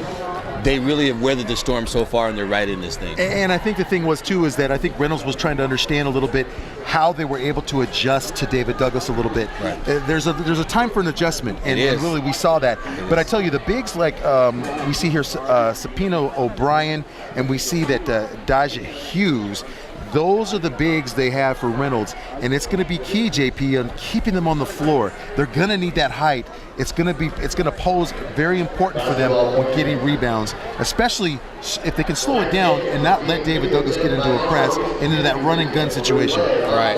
A: They really have weathered the storm so far, and they're right in this thing.
B: And I think the thing was, too, is that I think Reynolds was trying to understand a little bit how they were able to adjust to David Douglas a little bit.
A: Right.
B: There's a time for an adjustment, and really we saw that. But I tell you, the bigs like we see here Sapino O'Brien, and we see that Daja Hughes, those are the bigs they have for Reynolds, and it's going to be key, JP, on keeping them on the floor. They're going to need that height. It's going to pose very important for them when getting rebounds, especially if they can slow it down and not let David Douglas get into a press and into that run and gun situation.
A: Right.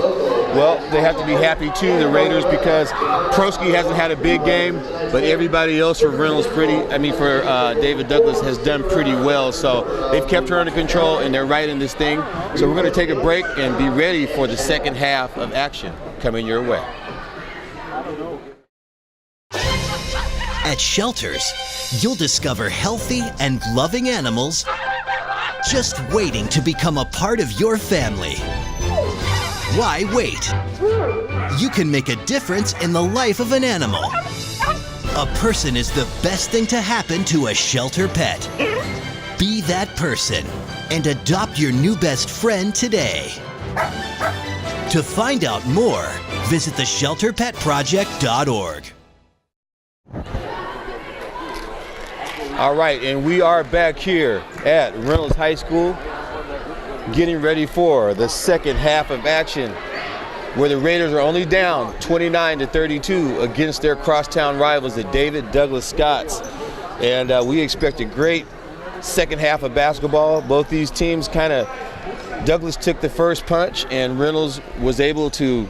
A: Well, they have to be happy too, the Raiders, because Prosky hasn't had a big game, but everybody else for Reynolds for David Douglas has done pretty well. So they've kept her under control, and they're right in this thing. So we're going to take a break and be ready for the second half of action coming your way.
E: At Shelters, you'll discover healthy and loving animals just waiting to become a part of your family. Why wait? You can make a difference in the life of an animal. A person is the best thing to happen to a shelter pet. Be that person and adopt your new best friend today. To find out more, visit theshelterpetproject.org.
A: All right, and we are back here at Reynolds High School getting ready for the second half of action, where the Raiders are only down 29-32 against their crosstown rivals, the David Douglas Scots. And we expect a great second half of basketball. Both these teams Douglas took the first punch, and Reynolds was able to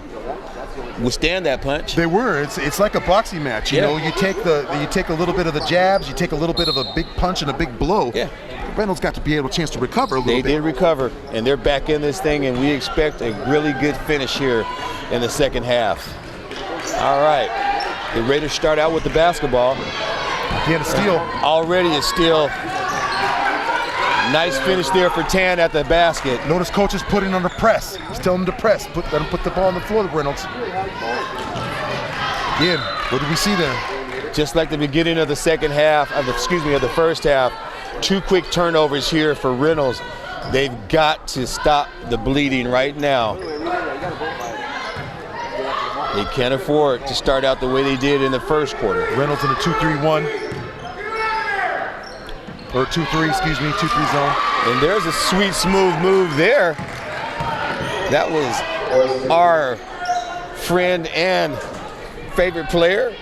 A: withstand that punch.
B: They were. It's like a boxing match. You know, you take a little bit of the jabs, you take a little bit of a big punch and a big blow.
A: Yeah.
B: Reynolds got to be able a chance to recover a little bit.
A: They did recover, and they're back in this thing, and we expect a really good finish here in the second half. All right. The Raiders start out with the basketball.
B: Again, a steal.
A: Already a steal. Nice finish there for Tan at the basket.
B: Notice coach is putting on the press. He's telling him to press. Let him put the ball on the floor, Reynolds. Again, what did we see there?
A: Just like the beginning of the second half, of the first half, 2 quick turnovers here for Reynolds. They've got to stop the bleeding right now. They can't afford to start out the way they did in the first quarter.
B: Reynolds in a 2-3-1. Or 2-3, 2-3 zone.
A: And there's a sweet, smooth move there. That was our friend and favorite player,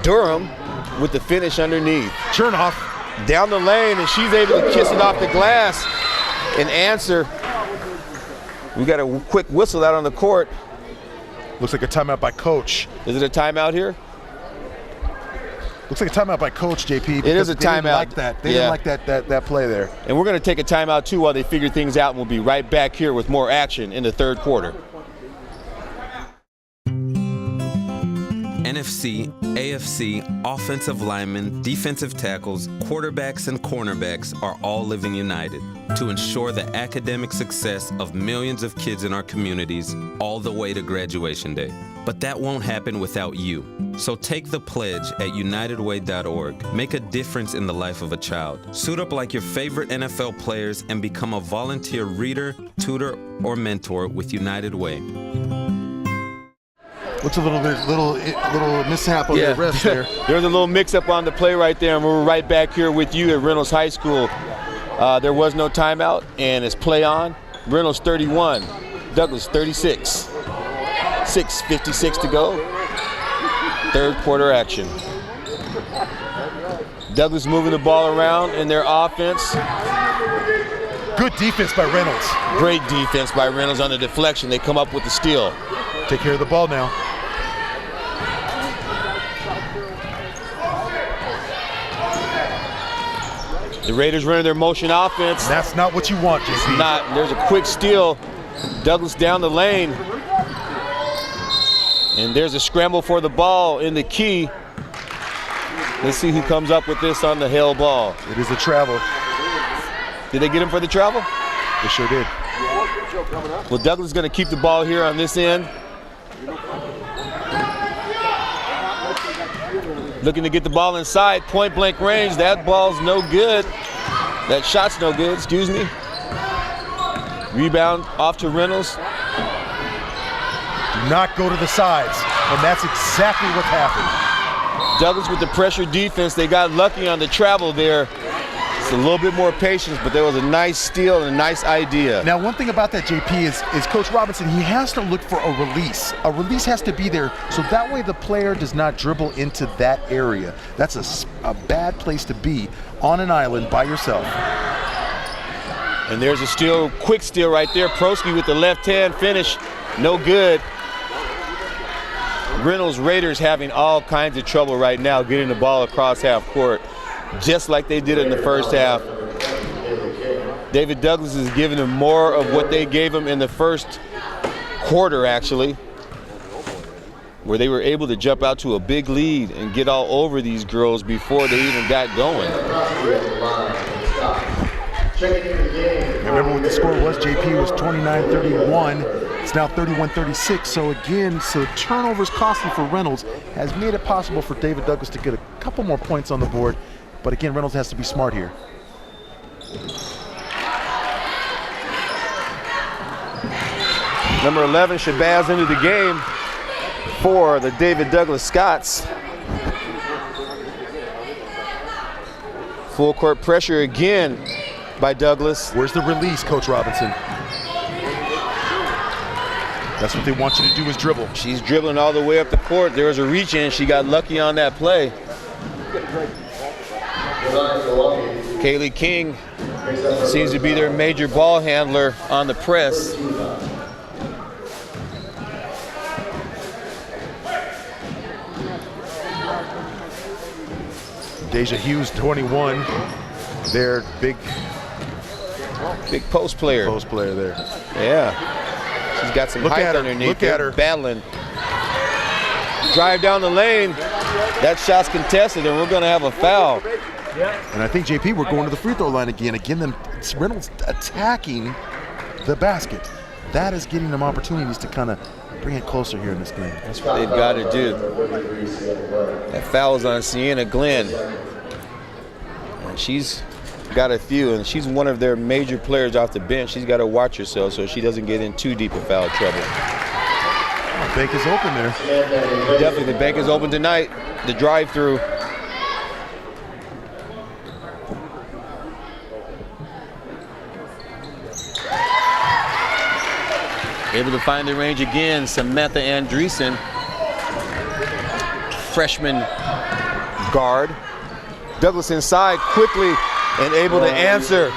A: Durham, with the finish underneath.
B: Chernoff
A: down the lane, and she's able to kiss it off the glass and answer. We got a quick whistle out on the court.
B: Looks like a timeout by coach.
A: Is it a timeout here?
B: Looks like a timeout by coach, JP.
A: It is a timeout.
B: Didn't like that. They didn't like that play there.
A: And we're going to take a timeout too while they figure things out, and we'll be right back here with more action in the third quarter.
L: NFC, AFC, offensive linemen, defensive tackles, quarterbacks, and cornerbacks are all living united to ensure the academic success of millions of kids in our communities all the way to graduation day. But that won't happen without you. So take the pledge at unitedway.org. Make a difference in the life of a child. Suit up like your favorite NFL players and become a volunteer reader, tutor, or mentor with United Way.
B: Looks a little mishap on the rest there.
A: There's a little mix-up on the play right there, and we're right back here with you at Reynolds High School. There was no timeout, and it's play on. Reynolds 31, Douglas 36. 6:56 to go. Third quarter action. Douglas moving the ball around in their offense.
B: Good defense by Reynolds.
A: Great defense by Reynolds on the deflection. They come up with the steal.
B: Take care of the ball now.
A: The Raiders running their motion offense.
B: That's not what you want, JP.
A: It's not. There's a quick steal. Douglas down the lane. And there's a scramble for the ball in the key. Let's see who comes up with this on the hell ball.
B: It is a travel.
A: Did they get him for the travel?
B: They sure did.
A: Well, Douglas is going to keep the ball here on this end. Looking to get the ball inside, point blank range. That ball's no good. That shot's no good, excuse me. Rebound off to Reynolds.
B: Do not go to the sides, and that's exactly what happened.
A: Douglas with the pressure defense. They got lucky on the travel there. It's a little bit more patience, but there was a nice steal and a nice idea.
B: Now, one thing about that, JP, is Coach Robinson, he has to look for a release. A release has to be there, so that way the player does not dribble into that area. That's a bad place to be on an island by yourself.
A: And there's a steal, quick steal right there. Prosky with the left hand finish, no good. Reynolds Raiders having all kinds of trouble right now getting the ball across half court, just like they did in the first half. David Douglas is giving them more of what they gave him in the first quarter, actually, where they were able to jump out to a big lead and get all over these girls before they even got going.
B: Remember what the score was, JP? Was 29-31. It's now 31-36. So again, turnovers costly for Reynolds has made it possible for David Douglas to get a couple more points on the board. But again, Reynolds has to be smart here.
A: Number 11, Shabazz into the game for the David Douglas Scots. Full court pressure again by Douglas.
B: Where's the release, Coach Robinson? That's what they want you to do, is dribble.
A: She's dribbling all the way up the court. There was a reach in. She got lucky on that play. Kaylee King seems to be their major ball handler on the press.
B: Deja Hughes, 21. Their big
A: post player.
B: Post player there.
A: Yeah. She's got some height underneath.
B: Look at her.
A: Battling. Drive down the lane. That shot's contested, and we're going to have a foul.
B: And I think, JP, we're going to the free throw line again. Again, it's Reynolds attacking the basket. That is getting them opportunities to kind of bring it closer here in this game.
A: That's what they've got to do. That foul is on Sienna Glenn. And she's got a few, and she's one of their major players off the bench. She's got to watch herself so she doesn't get in too deep of foul trouble.
B: The bank is open there.
A: Definitely, the bank is open tonight. The drive-through. Able to find the range again, Samantha Andreessen, freshman guard. Douglas inside quickly and able to answer.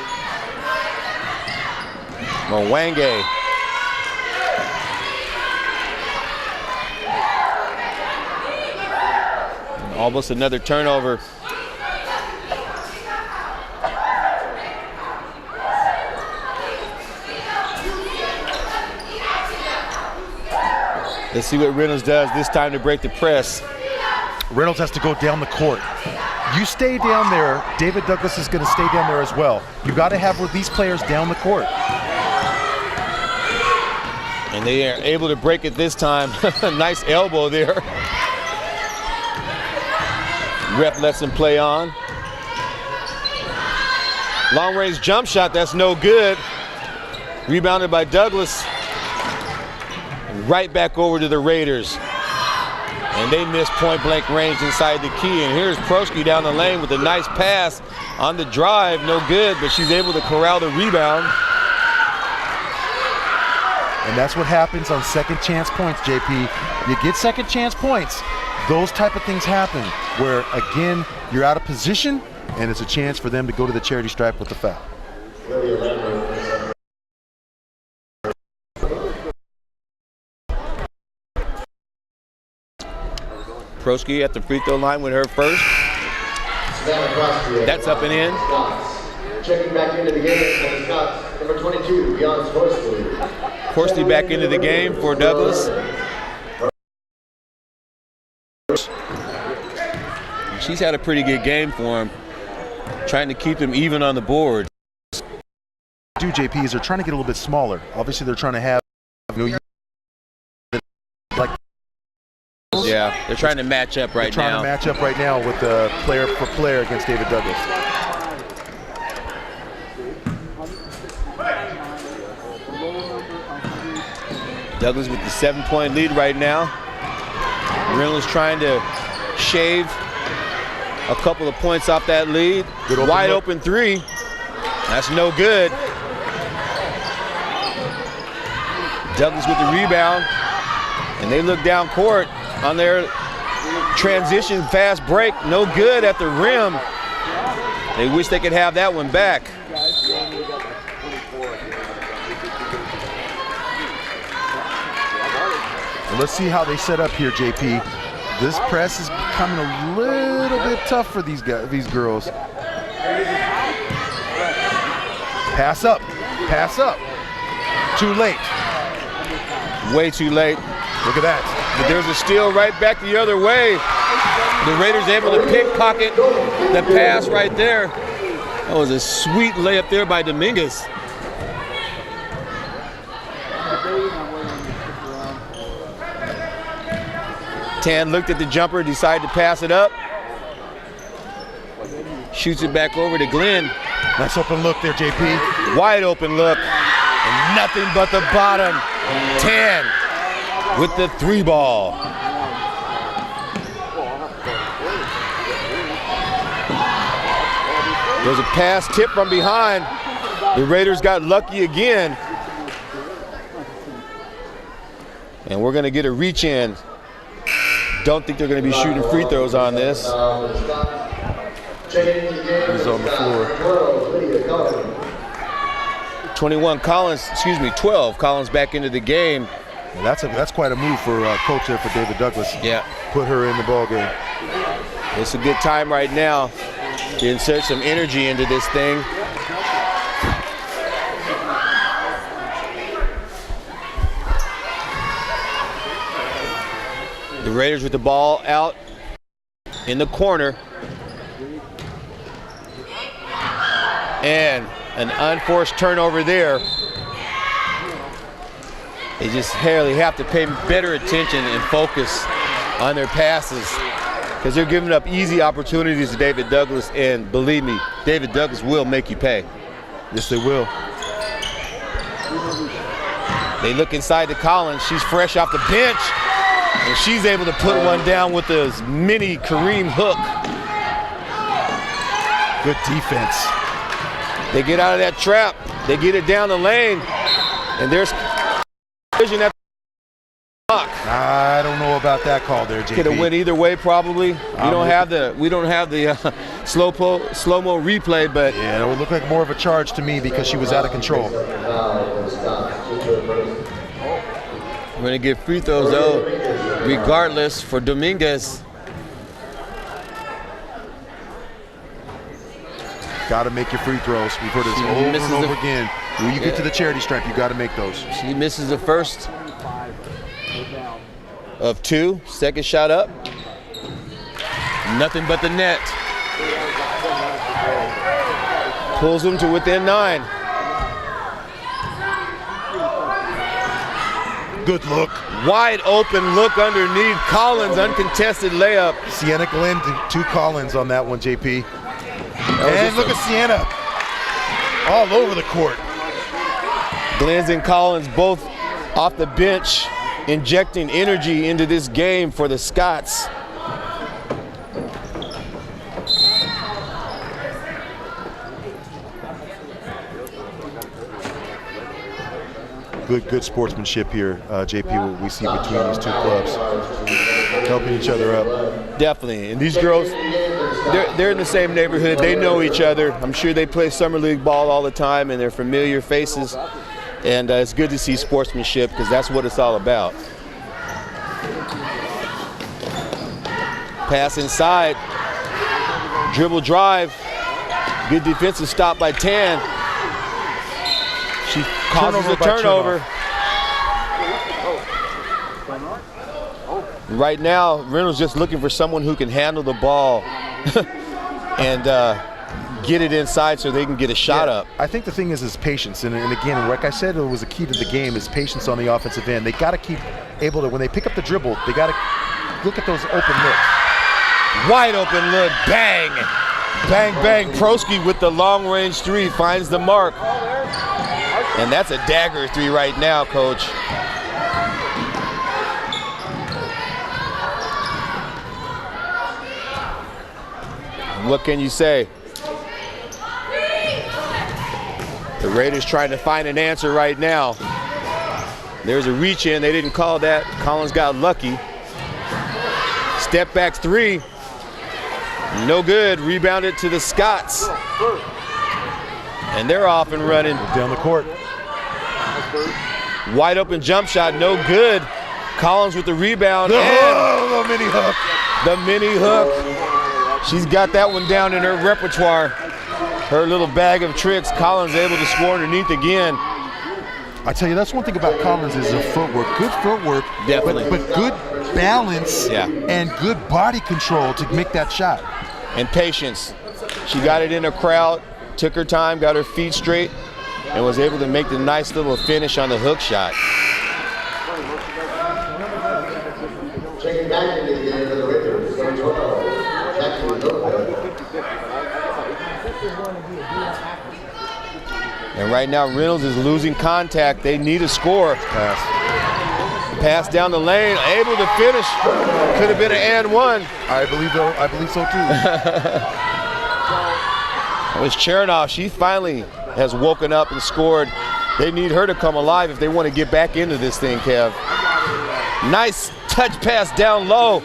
A: Mwange. Almost another turnover. Let's see what Reynolds does this time to break the press.
B: Reynolds has to go down the court. You stay down there, David Douglas is going to stay down there as well. You got to have these players down the court.
A: And they are able to break it this time. Nice elbow there. Ref lets him play on. Long range jump shot, that's no good. Rebounded by Douglas. Right back over to the Raiders. And they miss point blank range inside the key. And here's Prosky down the lane with a nice pass on the drive. No good, but she's able to corral the rebound.
B: And that's what happens on second chance points, JP. You get second chance points. Those type of things happen where, again, you're out of position and it's a chance for them to go to the charity stripe with the foul.
A: Prosky at the free throw line with her first. That's up and in.
C: Checking back into the game, number 22, Beyond Horsley.
A: Horsley back into the game for Douglas. She's had a pretty good game for him, trying to keep them even on the board.
B: JP is they're trying to get a little bit smaller. Obviously, they're trying to have like.
A: Yeah, they're trying to match up right now.
B: They're trying to match up right now with the player for player against David Douglas.
A: Douglas with the 7-point lead right now. Reynolds trying to shave a couple of points off that lead. Wide open three. That's no good. Douglas with the rebound. And they look down court on their transition fast break. No good at the rim. They wish they could have that one back.
B: Let's see how they set up here, JP. This press is becoming a little bit tough for these guys, these girls. Pass up, pass up. Too late.
A: Way too late.
B: Look at that.
A: But there's a steal right back the other way. The Raiders able to pickpocket the pass right there. That was a sweet layup there by Dominguez. Tan looked at the jumper, decided to pass it up. Shoots it back over to Glenn.
B: Nice open look there, JP.
A: Wide open look. And nothing but the bottom. Tan with the 3 ball. There's a pass tip from behind. The Raiders got lucky again. And we're going to get a reach in. Don't think they're going to be shooting free throws on this.
B: He's on the floor.
A: 12 Collins back into the game.
B: Yeah, that's quite a move for coach there for David Douglas.
A: Yeah.
B: Put her in the ball game.
A: It's a good time right now to insert some energy into this thing. The Raiders with the ball out in the corner. And an unforced turnover there. They just really have to pay better attention and focus on their passes because they're giving up easy opportunities to David Douglas, and believe me, David Douglas will make you pay.
B: Yes, they will.
A: They look inside to Collins. She's fresh off the bench, and she's able to put one down with a mini Kareem hook.
B: Good defense.
A: They get out of that trap. They get it down the lane, and there's vision at the block.
B: I don't know about that call there, JP.
A: Could have went either way probably. We don't have the slow-mo replay, but
B: yeah, it would look like more of a charge to me because she was out of control.
A: We're gonna get free throws though, regardless for Dominguez.
B: Got to make your free throws. We've heard this over and over again. When you get to the charity stripe, you got to make those.
A: She misses the first of 2. Second shot up. Nothing but the net. Pulls them to within 9.
B: Good look.
A: Wide open look underneath. Collins, uncontested layup.
B: Sienna Glenn to Collins on that one, JP. And look at Sienna all over the court.
A: Glenn's and Collins both off the bench, injecting energy into this game for the Scots.
B: Good sportsmanship here, JP, what we see between these two clubs. Helping each other up.
A: Definitely, and these girls, they're in the same neighborhood. They know each other. I'm sure they play summer league ball all the time, and they're familiar faces. And it's good to see sportsmanship because that's what it's all about. Pass inside, dribble drive, good defensive stop by Tan. She causes a turnover. Right now, Reynolds just looking for someone who can handle the ball and get it inside so they can get a shot up.
B: I think the thing is patience, and again, like I said, it was a key to the game is patience on the offensive end. They got to keep able to, when they pick up the dribble, they got to look at those open looks.
A: Wide open look, bang, bang, bang. Prosky with the long-range 3 finds the mark, and that's a dagger 3 right now, Coach. What can you say? The Raiders trying to find an answer right now. There's a reach in, they didn't call that. Collins got lucky. Step back 3. No good, rebounded to the Scots. And they're off and running.
B: Down the court.
A: Wide open jump shot, no good. Collins with the rebound.
B: Oh, the mini hook.
A: The mini hook. She's got that one down in her repertoire. Her little bag of tricks. Collins able to score underneath again.
B: I tell you, that's one thing about Collins is the footwork. Good footwork,
A: definitely,
B: but good balance and good body control to make that shot.
A: And patience. She got it in a crowd, took her time, got her feet straight, and was able to make the nice little finish on the hook shot.
C: Checking back into the
A: And right now, Reynolds is losing contact. They need a score. Pass down the lane, able to finish. Could have been an and one.
B: I believe so too.
A: It was Chernoff. She finally has woken up and scored. They need her to come alive if they want to get back into this thing, Kev. Nice touch pass down low.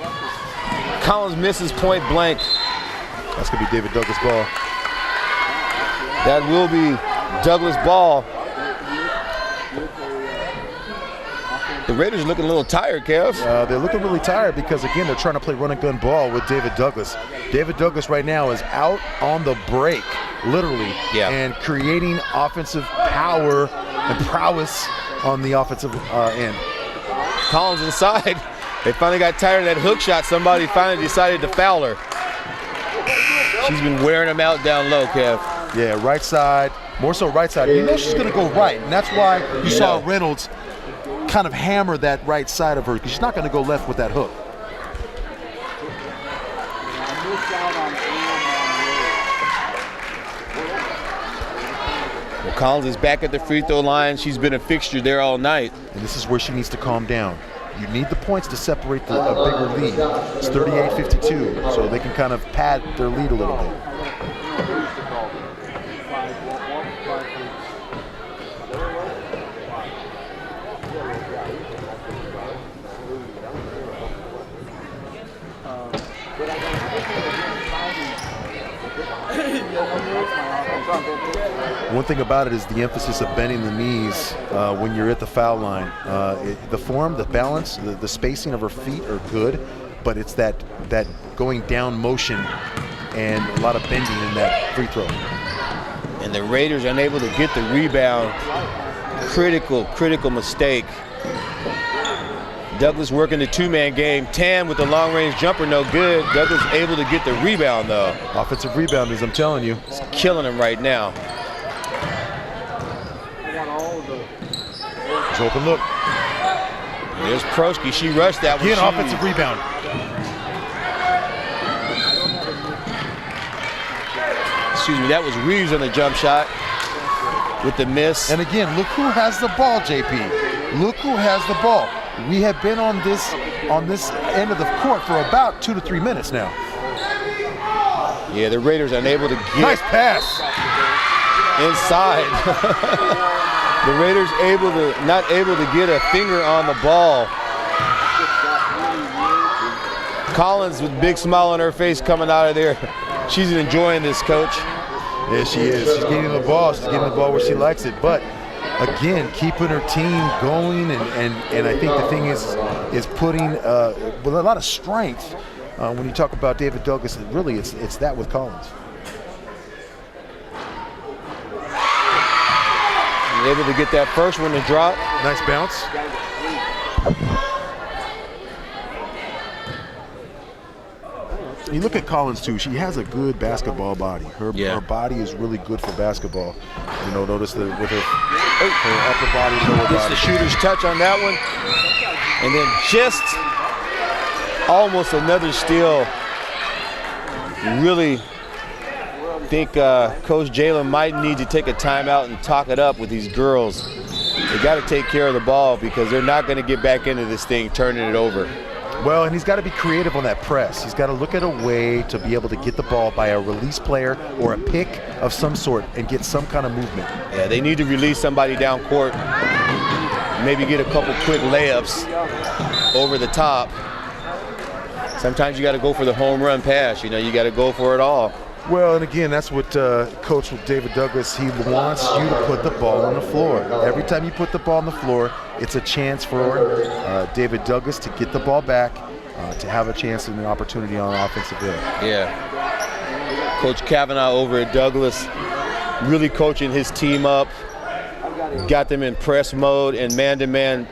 A: Collins misses point blank.
B: That's going to be David Douglas' ball.
A: That will be Douglas' ball. The Raiders are looking a little tired, Kev.
B: They're looking really tired because, again, they're trying to play run-and-gun ball with David Douglas. David Douglas right now is out on the break, literally, and creating offensive power and prowess on the offensive end.
A: Collins inside. They finally got tired of that hook shot. Somebody finally decided to foul her. She's been wearing them out down low, Kev.
B: Yeah, right side, more so right side. You know she's going to go right, and that's why you saw Reynolds kind of hammer that right side of her, because she's not going to go left with that hook.
A: Well, Collins is back at the free throw line. She's been a fixture there all night.
B: And this is where she needs to calm down. You need the points to separate a bigger lead. It's 38-52, so they can kind of pad their lead a little bit. One thing about it is the emphasis of bending the knees when you're at the foul line. The form, the balance, the spacing of her feet are good, but it's that going down motion and a lot of bending in that free throw.
A: And the Raiders unable to get the rebound. Critical mistake. Douglas working the two-man game. Tam with the long-range jumper, no good. Douglas able to get the rebound, though.
B: Offensive rebounders, I'm telling you.
A: It's killing him right now.
B: It's open look.
A: There's Prosky. She rushed that one.
B: Again, offensive rebound.
A: Excuse me, that was Reeves on the jump shot with the miss.
B: And again, look who has the ball, JP. Look who has the ball. We have been on this end of the court for about 2 to 3 minutes now.
A: Yeah, the Raiders unable to get
B: nice pass
A: inside. The Raiders not able to get a finger on the ball. Collins with a big smile on her face coming out of there. She's enjoying this, Coach.
B: Yeah, she is. She's getting the ball. She's getting the ball where she likes it. But again, keeping her team going, and I think the thing is putting with a lot of strength. When you talk about David Douglas, really it's that with Collins.
A: Able to get that first one to drop.
B: Nice bounce. You look at Collins too. She has a good basketball body. Her body is really good for basketball. You know, notice with her upper body, lower body.
A: Gets the shooter's touch on that one, and then just almost another steal. Really think Coach Jalen might need to take a timeout and talk it up with these girls. They got to take care of the ball because they're not going to get back into this thing turning it over.
B: Well, and he's got to be creative on that press. He's got to look at a way to be able to get the ball by a release player or a pick of some sort and get some kind of movement.
A: Yeah, they need to release somebody down court, maybe get a couple quick layups over the top. Sometimes you got to go for the home run pass. You know, you got to go for it all.
B: Well, and again, that's what Coach David Douglas, he wants you to put the ball on the floor. Every time you put the ball on the floor, it's a chance for David Douglas to get the ball back, to have a chance and an opportunity on the offensive end.
A: Yeah. Coach Kavanaugh over at Douglas really coaching his team up, got them in press mode and man-to-man,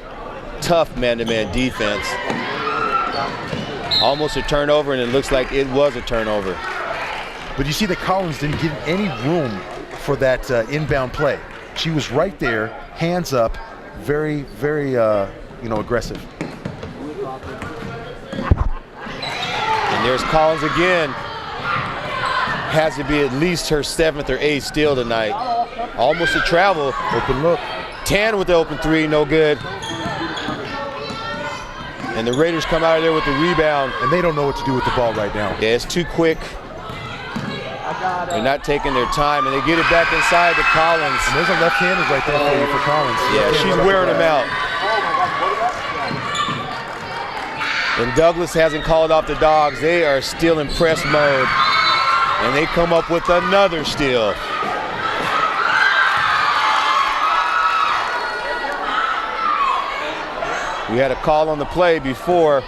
A: tough man-to-man defense. Almost a turnover, and it looks like it was a turnover.
B: But you see that Collins didn't give any room for that inbound play. She was right there, hands up, very, very, aggressive.
A: And there's Collins again. has to be at least her 7th or 8th steal tonight. Almost a travel.
B: Open look.
A: Tan with the open three, no good. And the Raiders come out of there with the rebound.
B: And they don't know what to do with the ball right now.
A: Yeah, it's too quick. They're not taking their time, and they get it back inside to Collins.
B: And there's a left-hander right there for you for Collins.
A: Yeah, she's wearing him out. And Douglas hasn't called off the Dogs. They are still in press mode. And they come up with another steal. We had a call on the play before.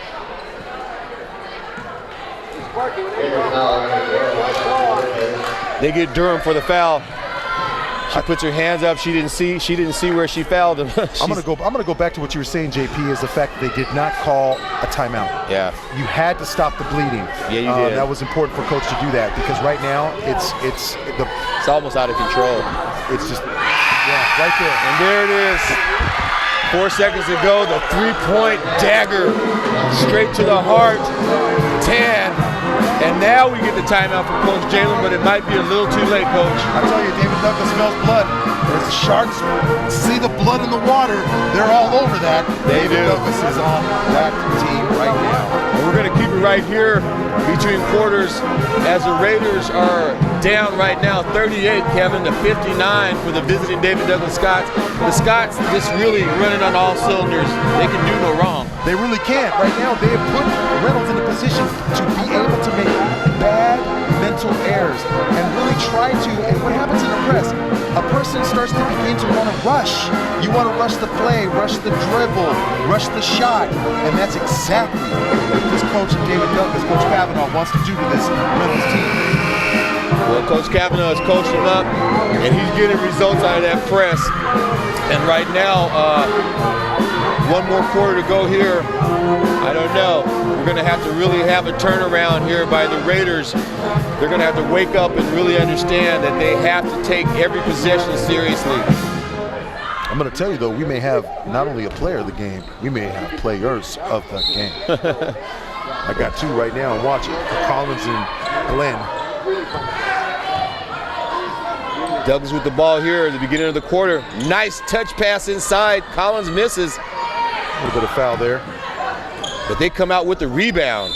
A: They get Durham for the foul. She puts her hands up. She didn't see where she fouled him.
B: I'm gonna go back to what you were saying, JP, is the fact that they did not call a timeout.
A: Yeah.
B: You had to stop the bleeding.
A: Yeah, you did.
B: That was important for coach to do that, because right now it's
A: almost out of control.
B: It's just right there.
A: And there it is. 4 seconds to go. The 3-point dagger straight to the heart. Tan. And now we get the timeout from Coach Jalen, but it might be a little too late, Coach.
B: I tell you, David Douglas smells blood. As the Sharks see the blood in the water, they're all over that. David Douglas is on that team right now.
A: And we're going to keep it right here between quarters as the Raiders are down right now 38, Kevin, to 59 for the visiting David Douglas Scots. The Scots just really running on all cylinders. They can do no wrong.
B: They really can't. Right now, they have put Reynolds in a position to be able to make bad mental errors and really try to, and what happens in the press, a person starts to begin to want to rush. You want to rush the play, rush the dribble, rush the shot, and that's exactly what this coach, David Douglas, Coach Kavanaugh, wants to do to this Reynolds team.
A: Well, Coach Kavanaugh has coached him up, and he's getting results out of that press. And right now, one more quarter to go here. I don't know. We're going to have to really have a turnaround here by the Raiders. They're going to have to wake up and really understand that they have to take every possession seriously.
B: I'm going to tell you, though, we may have not only a player of the game, we may have players of the game. I got two right now. I'm watching Collins and Glenn.
A: Douglas with the ball here at the beginning of the quarter. Nice touch pass inside. Collins misses.
B: A little bit of foul there.
A: But they come out with the rebound.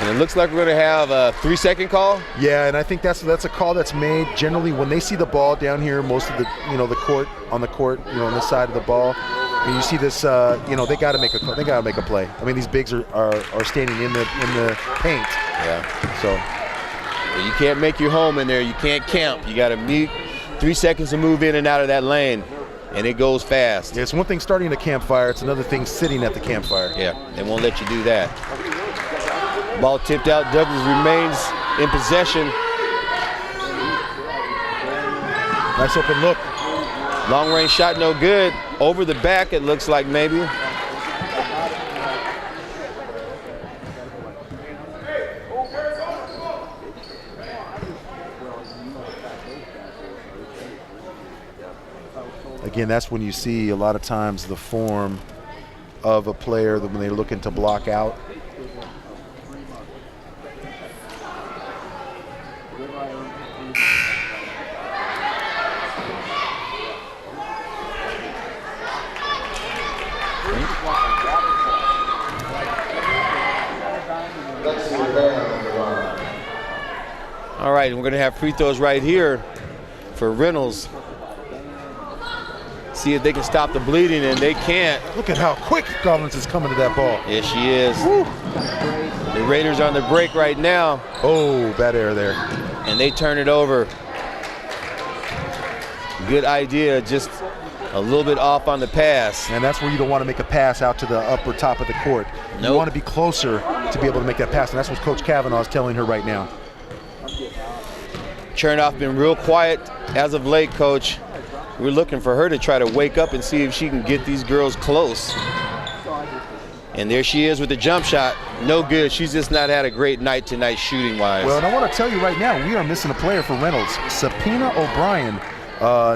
A: And it looks like we're going to have a 3-second call.
B: Yeah, and I think that's a call that's made generally when they see the ball down here, most of the the court on the side of the ball. And you see this, they got to make a play. I mean, these bigs are standing in the paint.
A: Yeah.
B: So
A: you can't make your home in there. You can't camp. You got to meet 3 seconds to move in and out of that lane, and it goes fast.
B: Yeah, it's one thing starting a campfire. It's another thing sitting at the campfire.
A: Yeah, they won't let you do that. Ball tipped out. Douglas remains in possession.
B: Nice open look.
A: Long range shot, no good. Over the back, it looks like maybe.
B: Again, that's when you see a lot of times the form of a player when they're looking to block out.
A: All right, we're going to have free throws right here for Reynolds. See if they can stop the bleeding, and they can't.
B: Look at how quick Collins is coming to that ball.
A: Yes, she is.
B: Woo.
A: The Raiders are on the break right now.
B: Oh, bad error there.
A: And they turn it over. Good idea, just a little bit off on the pass.
B: And that's where you don't want to make a pass out to the upper top of the court.
A: Nope.
B: You want to be closer to be able to make that pass, and that's what Coach Kavanaugh is telling her right now.
A: Chernoff been real quiet as of late, Coach. We're looking for her to try to wake up and see if she can get these girls close. And there she is with the jump shot. No good. She's just not had a great night tonight shooting-wise.
B: Well, and I want to tell you right now, we are missing a player for Reynolds. Sapina O'Brien,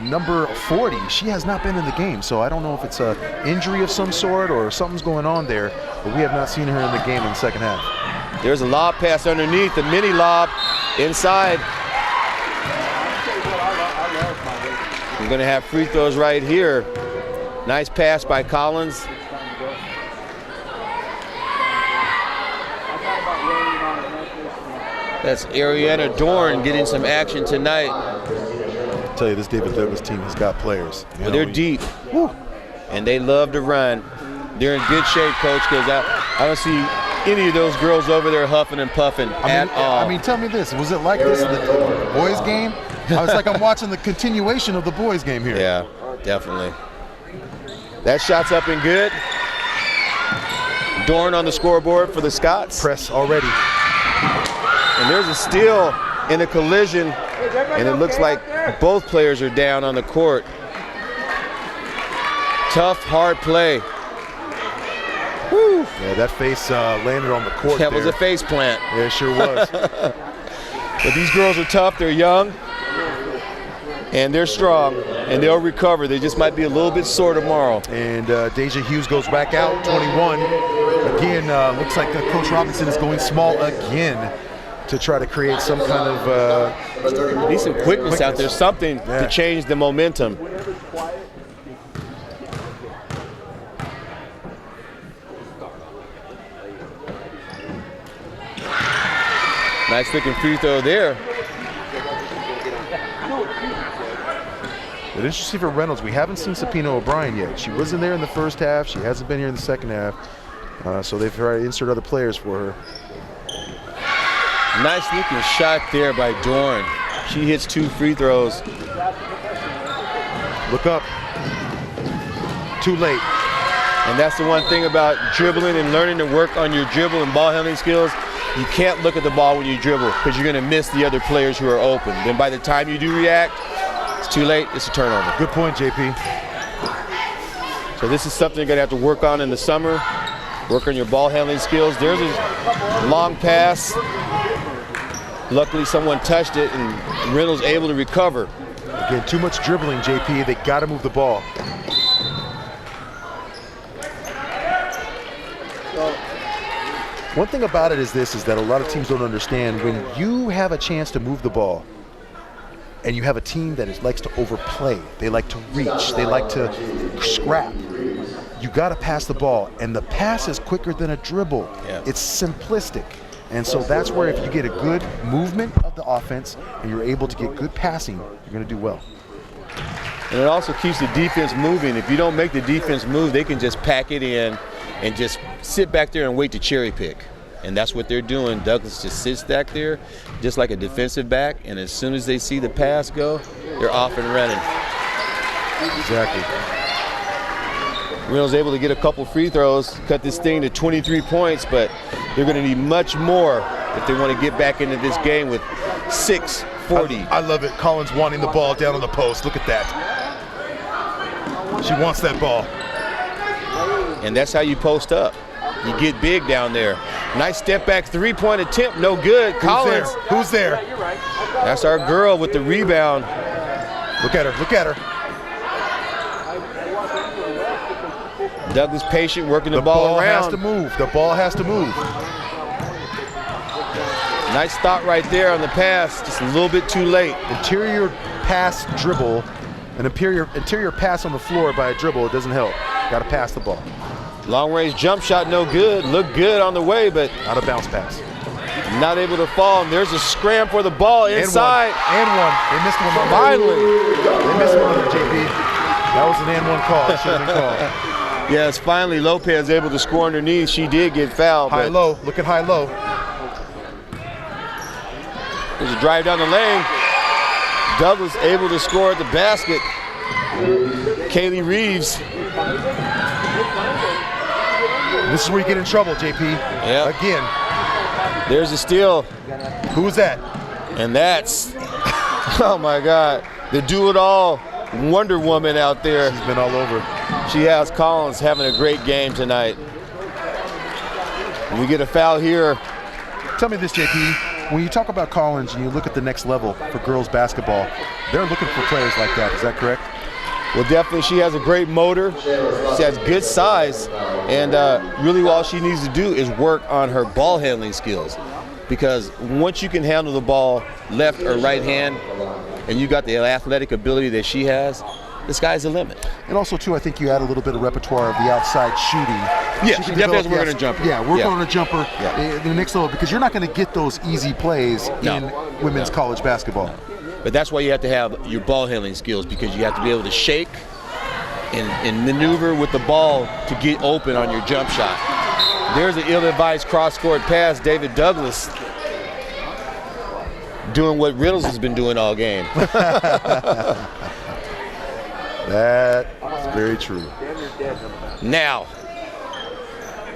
B: number 40. She has not been in the game, so I don't know if it's an injury of some sort or something's going on there, but we have not seen her in the game in the second half.
A: There's a lob pass underneath, the mini lob inside. We're going to have free throws right here. Nice pass by Collins. That's Ariana Dorn getting some action tonight.
B: I tell you, this David Douglas team has got players.
A: Well, they're deep, and they love to run. They're in good shape, Coach, because I don't see any of those girls over there huffing and puffing at all.
B: I mean, tell me this. Was it like this in the boys' game? I was like, I'm watching the continuation of the boys' game here.
A: Yeah, definitely. That shot's up and good. Dorn on the scoreboard for the Scots.
B: Press already.
A: And there's a steal in a collision, and it looks like both players are down on the court. Tough, hard play. Whew.
B: Yeah, that face landed on the court.
A: That was a face plant.
B: Yeah, it sure was.
A: But these girls are tough. They're young, and they're strong, and they'll recover. They just might be a little bit sore tomorrow.
B: And Deja Hughes goes back out, 21. Again, looks like Coach Robinson is going small again to try to create some kind of
A: need some quickness out there, something to change the momentum. Nice looking free throw there.
B: It is interesting for Reynolds. We haven't seen Sapina O'Brien yet. She wasn't there in the first half. She hasn't been here in the second half. So they've tried to insert other players for her.
A: Nice looking shot there by Dorn. She hits 2 free throws.
B: Look up. Too late.
A: And that's the one thing about dribbling and learning to work on your dribble and ball handling skills. You can't look at the ball when you dribble because you're going to miss the other players who are open. Then by the time you do react, it's too late. It's a turnover.
B: Good point, JP.
A: So this is something you're going to have to work on in the summer. Work on your ball handling skills. There's a long pass. Luckily, someone touched it, and Reynolds able to recover.
B: Again, too much dribbling, JP. They got to move the ball. One thing about it is that a lot of teams don't understand when you have a chance to move the ball and you have a team that likes to overplay, they like to reach, they like to scrap, you got to pass the ball, and the pass is quicker than a dribble.
A: Yeah.
B: It's simplistic. And so that's where if you get a good movement of the offense and you're able to get good passing, you're going to do well.
A: And it also keeps the defense moving. If you don't make the defense move, they can just pack it in and just sit back there and wait to cherry pick. And that's what they're doing. Douglas just sits back there just like a defensive back, and as soon as they see the pass go, they're off and running.
B: Exactly.
A: Reynolds able to get a couple free throws, cut this thing to 23 points, but they're going to need much more if they want to get back into this game with 6:40.
B: I love it. Collins wanting the ball down on the post. Look at that. She wants that ball.
A: And that's how you post up. You get big down there. Nice step back 3-point attempt, no good. Collins.
B: Who's there?
A: That's our girl with the rebound.
B: Look at her, look at her.
A: Douglas patient, working the ball around.
B: Has to move. The ball has to move.
A: Nice thought right there on the pass, just a little bit too late.
B: Interior pass dribble, an interior pass on the floor by a dribble, it doesn't help. Got to pass the ball.
A: Long range jump shot, no good. Looked good on the way, but
B: not a bounce pass.
A: Not able to fall. And there's a scram for the ball inside.
B: And one. They missed one.
A: Finally.
B: They missed one, JP. That was an and one call. It should have been called.
A: Yes, finally Lopez able to score underneath. She did get fouled.
B: High-low. Look at high-low.
A: There's a drive down the lane. Douglas able to score at the basket. Kaylee Reeves.
B: This is where you get in trouble, JP.
A: Yeah.
B: Again.
A: There's a steal.
B: Who's that?
A: And that's, oh my God, the do-it-all Wonder Woman out there.
B: She's been all over.
A: She has Collins having a great game tonight. We get a foul here.
B: Tell me this, JP. When you talk about Collins and you look at the next level for girls basketball, they're looking for players like that. Is that correct?
A: Well, definitely she has a great motor. She has good size. And really all she needs to do is work on her ball handling skills. Because once you can handle the ball left or right hand, and you got the athletic ability that she has, the sky's the limit.
B: And also, too, I think you add a little bit of repertoire of the outside shooting.
A: Yeah, she definitely has to work on a jumper.
B: Yeah, work on a jumper in the next level, because you're not going to get those easy plays in women's college basketball.
A: But that's why you have to have your ball handling skills, because you have to be able to shake and maneuver with the ball to get open on your jump shot. There's an ill-advised cross-court pass. David Douglas doing what Reynolds has been doing all game.
B: That's very true.
A: Now,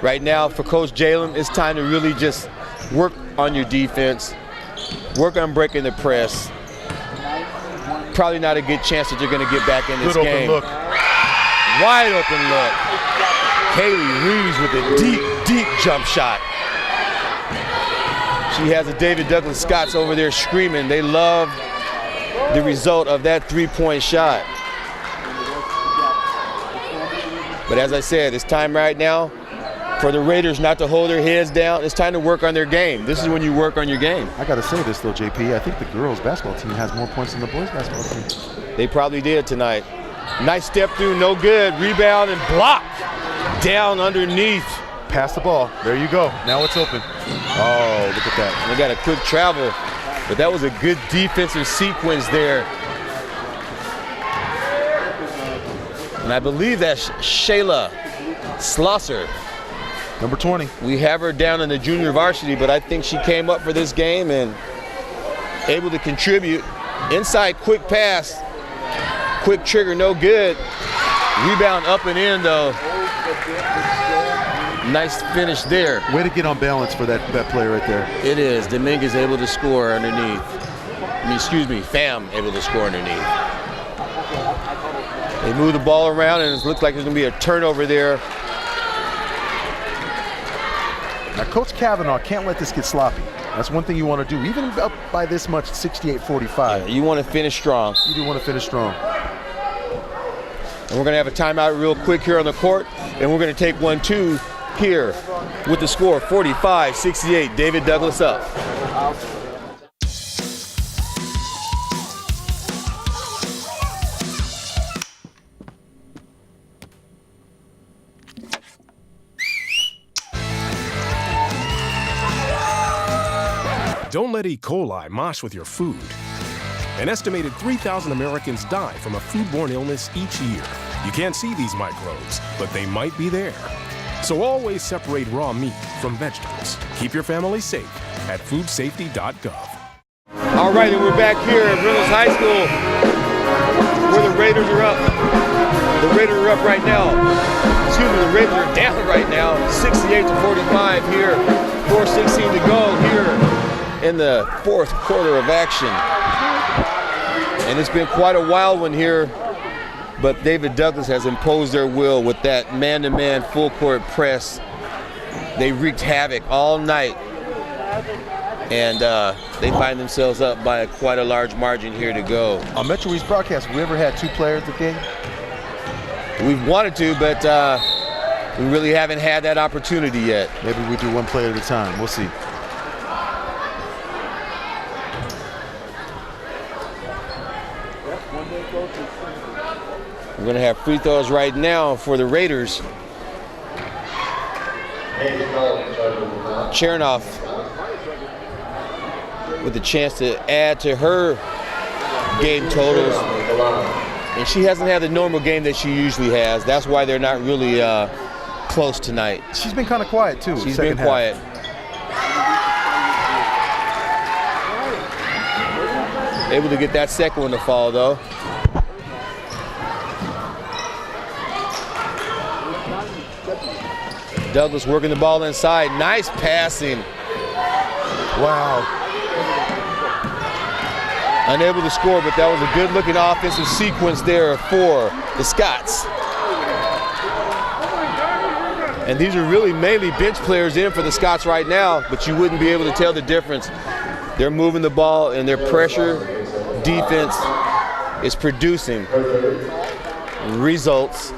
A: right now for Coach Jalen, it's time to really just work on your defense, work on breaking the press. Probably not a good chance that you're going to get back in this game.
B: Good open look.
A: Wide open look. Kaylee Reeves with a deep, deep jump shot. She has a David Douglas Scots over there screaming. They love the result of that three-point shot. But as I said, it's time right now for the Raiders not to hold their heads down. It's time to work on their game. This is when you work on your game.
B: I got to say this, though, JP. I think the girls' basketball team has more points than the boys' basketball team.
A: They probably did tonight. Nice step through, no good. Rebound and block. Down underneath.
B: Pass the ball. There you go. Now it's open. Oh, look at that.
A: They got a quick travel, but that was a good defensive sequence there. And I believe that's Shayla Slosser.
B: Number 20.
A: We have her down in the junior varsity, but I think she came up for this game and able to contribute. Inside quick pass. Quick trigger, no good. Rebound up and in, though. Nice finish there.
B: Way to get on balance for that play right there.
A: It is. Dominguez able to score underneath. Pham able to score underneath. They move the ball around, and it looks like there's going to be a turnover there.
B: Now, Coach Kavanaugh can't let this get sloppy. That's one thing you want to do. Even up by this much, 68-45.
A: Yeah, you want to finish strong.
B: You do want to finish strong.
A: And we're going to have a timeout real quick here on the court, and we're going to take 1-2 here with the score 45-68. David Douglas up.
M: Don't let E. coli mosh with your food. An estimated 3,000 Americans die from a foodborne illness each year. You can't see these microbes, but they might be there. So always separate raw meat from vegetables. Keep your family safe at foodsafety.gov.
A: All right, and we're back here at Reynolds High School where the Raiders are up. The Raiders are up right now. The Raiders are down right now, 68-45 here. 4:16 to go here in the fourth quarter of action. And it's been quite a wild one here, but David Douglas has imposed their will with that man-to-man full-court press. They wreaked havoc all night, and they find themselves up by quite a large margin here to go.
B: On MetroEast broadcast, have we ever had two players a game?
A: We've wanted to, but we really haven't had that opportunity yet.
B: Maybe we do one player at a time. We'll see.
A: We're going to have free throws right now for the Raiders. Chernoff with a chance to add to her game totals. And she hasn't had the normal game that she usually has. That's why they're not really close tonight.
B: She's been kind of quiet, too.
A: She's been quiet. Able to get that second one to fall, though. Douglas working the ball inside. Nice passing.
B: Wow.
A: Unable to score, but that was a good-looking offensive sequence there for the Scots. And these are really mainly bench players in for the Scots right now, but you wouldn't be able to tell the difference. They're moving the ball, and their pressure defense is producing results.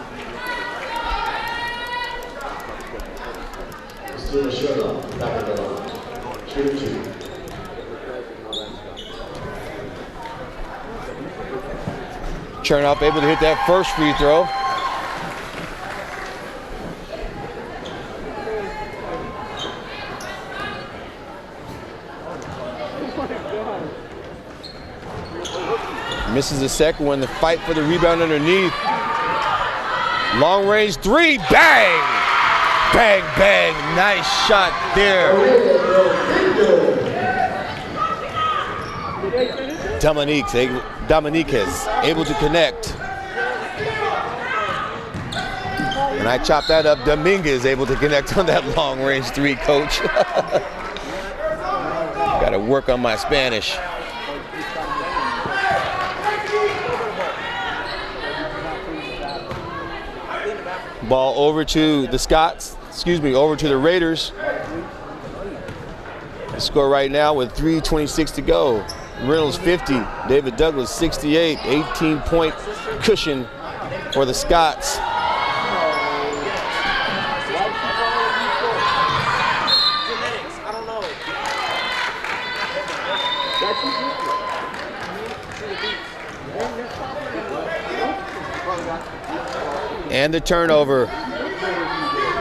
C: Back of the line. 2-2.
A: Chernoff able to hit that first free throw. Misses the second one. The fight for the rebound underneath. Long range three. Bang! Bang, bang. Nice shot there. Dominiquez able to connect. And I chop that up. Dominguez able to connect on that long range three, coach. Got to work on my Spanish. Ball over to the over to the Raiders. The score right now with 3:26 to go. Reynolds 50, David Douglas 68, 18-point cushion for the Scots. And the turnover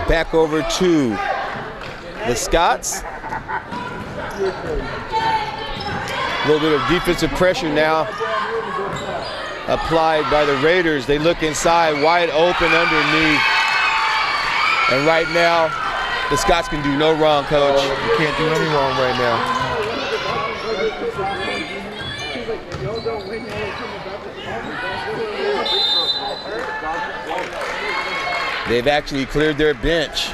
A: back over to the Scots. A little bit of defensive pressure now applied by the Raiders. They look inside, wide open underneath. And right now, the Scots can do no wrong, coach.
B: You can't do any wrong right now.
A: They've actually cleared their bench.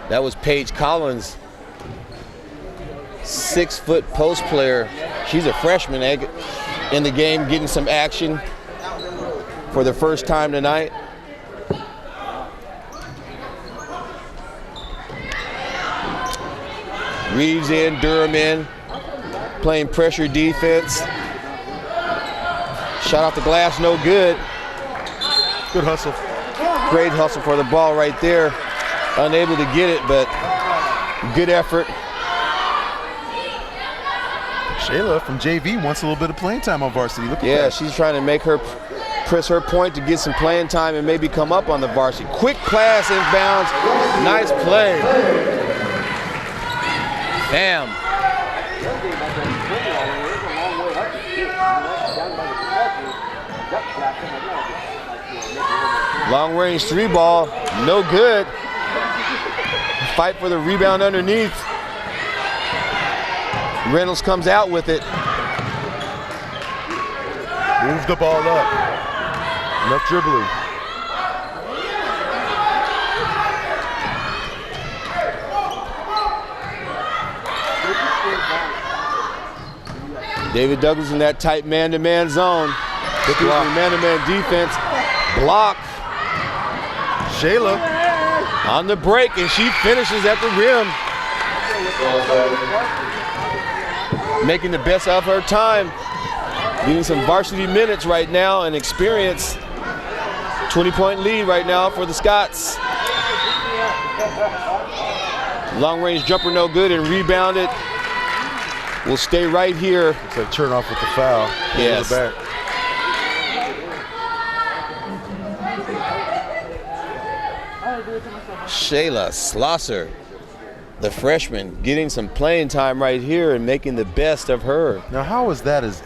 A: That was Paige Collins, 6-foot post player. She's a freshman in the game, getting some action for the first time tonight. Reeves in, Durham in, playing pressure defense. Shot off the glass, no good.
B: Good hustle.
A: Great hustle for the ball right there. Unable to get it, but good effort.
B: Shayla from JV wants a little bit of playing time on varsity. Look at that.
A: Yeah, she's trying to make her press her point to get some playing time and maybe come up on the varsity. Quick pass inbounds. Nice play. Bam. Long range three ball, no good. Fight for the rebound underneath. Reynolds comes out with it.
B: Move the ball up. Enough dribbling.
A: David Douglas in that tight man-to-man zone. Man-to-man defense. Block.
B: Shayla
A: on the break, and she finishes at the rim. Making the best of her time. Getting some varsity minutes right now and experience. 20-point lead right now for the Scots. Long range jumper no good and rebounded. Will stay right here.
B: Looks like Chernoff with the foul.
A: Yes.
B: The back.
A: Shayla Slosser, the freshman, getting some playing time right here and making the best of her.
B: Now, how is that as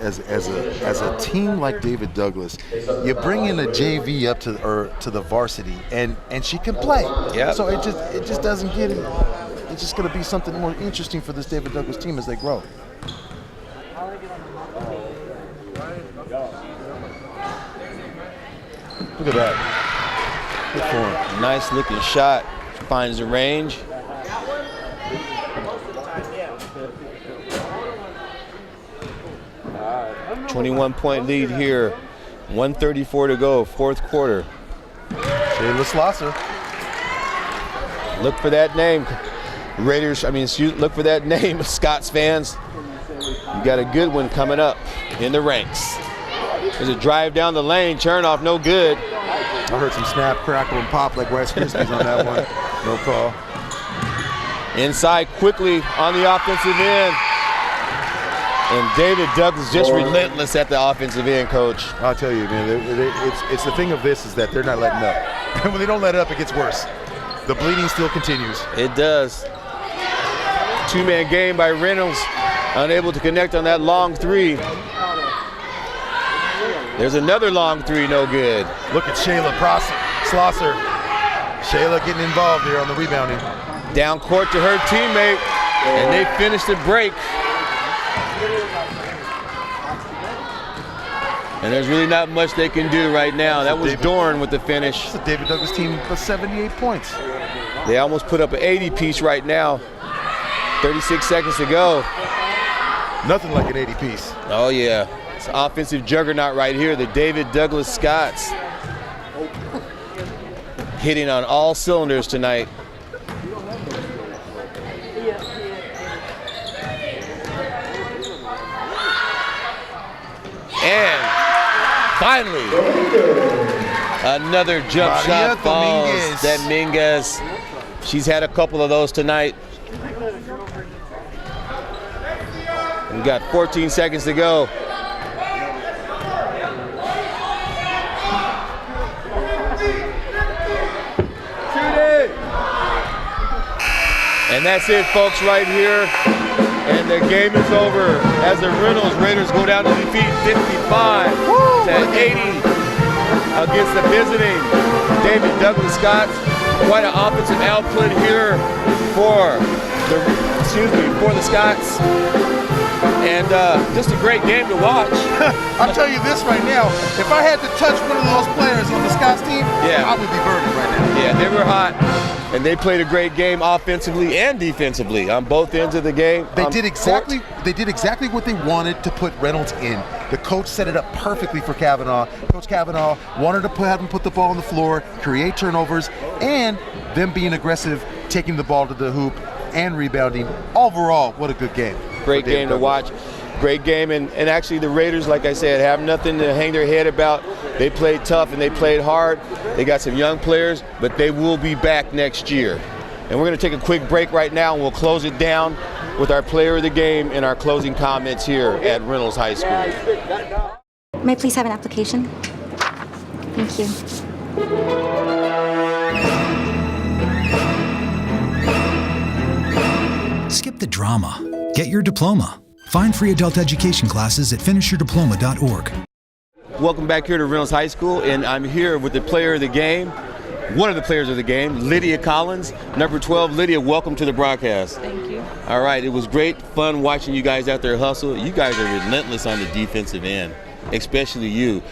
B: a team like David Douglas? You bring in a JV up to the varsity, and she can play.
A: Yeah.
B: So it just doesn't get it. It's just going to be something more interesting for this David Douglas team as they grow. Look at that. Good form.
A: Nice looking shot. Finds the range. .21 lead here. 1:34 to go, fourth quarter.
B: Shayla Slosser.
A: Look for that name. Look for that name, Scots fans. You got a good one coming up in the ranks. There's a drive down the lane. Chernoff, no good.
B: I heard some snap, crackle, and pop like Rice Krispies on that one. No call.
A: Inside quickly on the offensive end. And David Douglas just relentless at the offensive end, Coach.
B: I'll tell you, man, it's the thing of this is that they're not letting up. And when they don't let up, it gets worse. The bleeding still continues.
A: It does. Two-man game by Reynolds, unable to connect on that long three. There's another long three, no good.
B: Look at Shayla Slosser. Shayla getting involved here on the rebounding.
A: Down court to her teammate, and they finish the break. And there's really not much they can do right now. That was Dorn with the finish.
B: It's a David Douglas team for 78 points.
A: They almost put up an 80 piece right now. 36 seconds to go.
B: Nothing like an 80 piece.
A: Oh yeah, it's an offensive juggernaut right here. The David Douglas Scots hitting on all cylinders tonight. And finally, another jump shot falls. Dominguez. She's had a couple of those tonight. We got 14 seconds to go. And that's it, folks, right here. And the game is over as the Reynolds Raiders go down to defeat 55-80 against the visiting David Douglas Scots. Quite an offensive output here for the Scots. And just a great game to watch.
B: I'll tell you this right now, if I had to touch one of those players on the Scots team, I would be burning right now.
A: Yeah, they were hot. And they played a great game offensively and defensively on both ends of the game.
B: They did exactly what they wanted to put Reynolds in. The coach set it up perfectly for Kavanaugh. Coach Kavanaugh wanted to have him put the ball on the floor, create turnovers, and them being aggressive, taking the ball to the hoop and rebounding. Overall, what a good game.
A: Great game to watch. Great game, and actually the Raiders, like I said, have nothing to hang their head about. They played tough and they played hard. They got some young players, but they will be back next year. And we're going to take a quick break right now, and we'll close it down with our player of the game and our closing comments here at Reynolds High School.
K: May I please have an application? Thank you.
F: Skip the drama. Get your diploma. Find free adult education classes at finishyourdiploma.org.
A: Welcome back here to Reynolds High School, and I'm here with the player of the game, one of the players of the game, Lydia Collins, number 12. Lydia, welcome to the broadcast.
N: Thank you.
A: All right, it was great fun watching you guys out there hustle. You guys are relentless on the defensive end, especially you.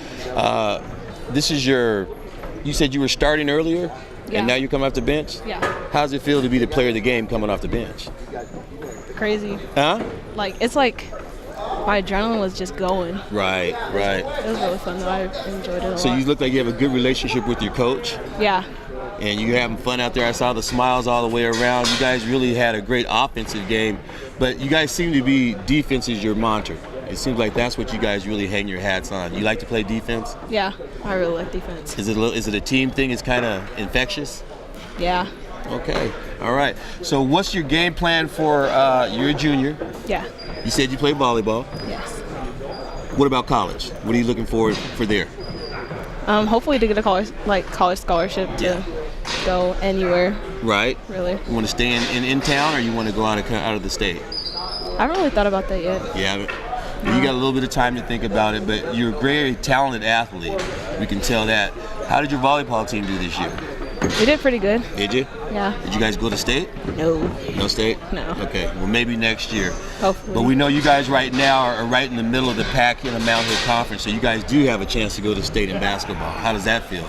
A: This is you said you were starting earlier, and now you come off the bench?
N: Yeah.
A: How's it feel to be the player of the game coming off the bench?
N: Crazy.
A: Huh?
N: It's like my adrenaline was just going.
A: Right.
N: It was really fun though. I enjoyed it a lot.
A: So you look like you have a good relationship with your coach?
N: Yeah.
A: And you having fun out there. I saw the smiles all the way around. You guys really had a great offensive game, but you guys seem to be defense is your mantra. It seems like that's what you guys really hang your hats on. You like to play defense?
N: Yeah, I really like defense.
A: Is it a team thing? It's kind of infectious?
N: Yeah.
A: Okay. All right. So what's your game plan for, you're a junior.
N: Yeah.
A: You said you play volleyball.
N: Yes.
A: What about college? What are you looking for there?
N: Hopefully to get a college scholarship to go anywhere.
A: Right.
N: Really.
A: You want to stay in town, or you want to go out of the state?
N: I haven't really thought about that yet.
A: Yeah. You got a little bit of time to think about it, but you're a very talented athlete. We can tell that. How did your volleyball team do this year?
N: We did pretty good.
A: Did you?
N: Yeah.
A: Did you guys go to state?
N: No.
A: No state?
N: No.
A: Okay, well maybe next year.
N: Hopefully.
A: But we know you guys right now are right in the middle of the pack in the Mount Hill Conference, so you guys do have a chance to go to state in basketball. How does that feel?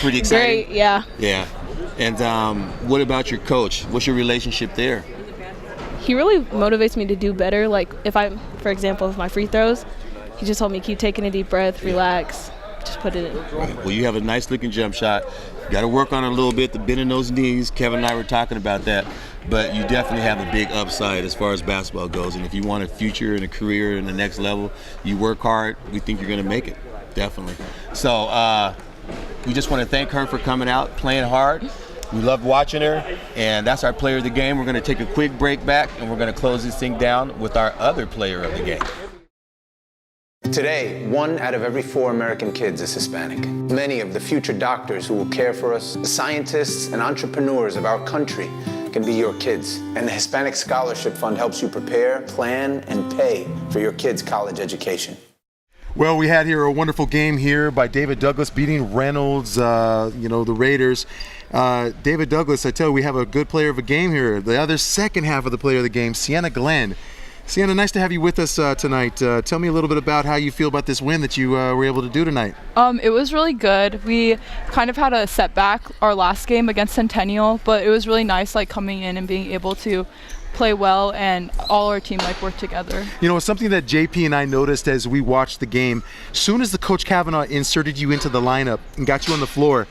A: Pretty exciting?
N: Great, yeah.
A: Yeah. And what about your coach? What's your relationship there?
N: He really motivates me to do better. Like for example, with my free throws, he just told me keep taking a deep breath, relax, just put it in.
A: Right. Well, you have a nice looking jump shot. You got to work on it a little bit, the bending those knees. Kevin and I were talking about that, but you definitely have a big upside as far as basketball goes. And if you want a future and a career in the next level, you work hard. We think you're going to make it, definitely. So we just want to thank her for coming out, playing hard. We love watching her, and that's our player of the game. We're going to take a quick break back, and we're going to close this thing down with our other player of the game.
O: Today, 1 out of every 4 American kids is Hispanic. Many of the future doctors who will care for us, the scientists and entrepreneurs of our country, can be your kids. And the Hispanic Scholarship Fund helps you prepare, plan, and pay for your kids' college education.
B: Well, we had here a wonderful game here by David Douglas beating Reynolds, the Raiders. David Douglas, I tell you, we have a good player of a game here. The other second half of the player of the game, Sienna Glenn. Sienna, nice to have you with us tonight. Tell me a little bit about how you feel about this win that you were able to do tonight.
P: It was really good. We kind of had a setback our last game against Centennial, but it was really nice coming in and being able to play well and all our team work together.
B: You know, something that JP and I noticed as we watched the game, soon as the Coach Kavanaugh inserted you into the lineup and got you on the floor,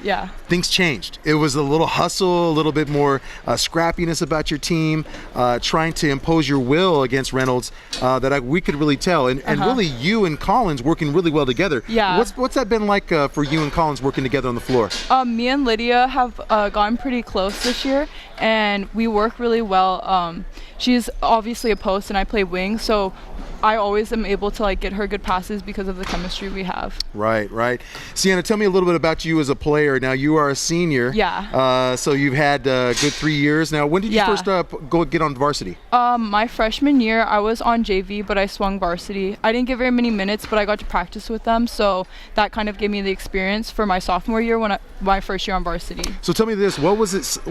B: things changed. It was a little hustle, a little bit more scrappiness about your team, trying to impose your will against Reynolds that we could really tell. And really you and Collins working really well together.
P: Yeah.
B: What's that been like for you and Collins working together on the floor?
P: Me and Lydia have gotten pretty close this year, and we work really well. She's obviously a post and I play wing, so I always am able to get her good passes because of the chemistry we have.
B: Right. Sienna, tell me a little bit about you as a player. Now you are a senior.
P: Yeah.
B: So you've had a good 3 years. Now when did you first go get on varsity? My
P: freshman year I was on JV, but I swung varsity. I didn't get very many minutes, but I got to practice with them, so that kind of gave me the experience for my sophomore year my first year on varsity.
B: So tell me this, what was it?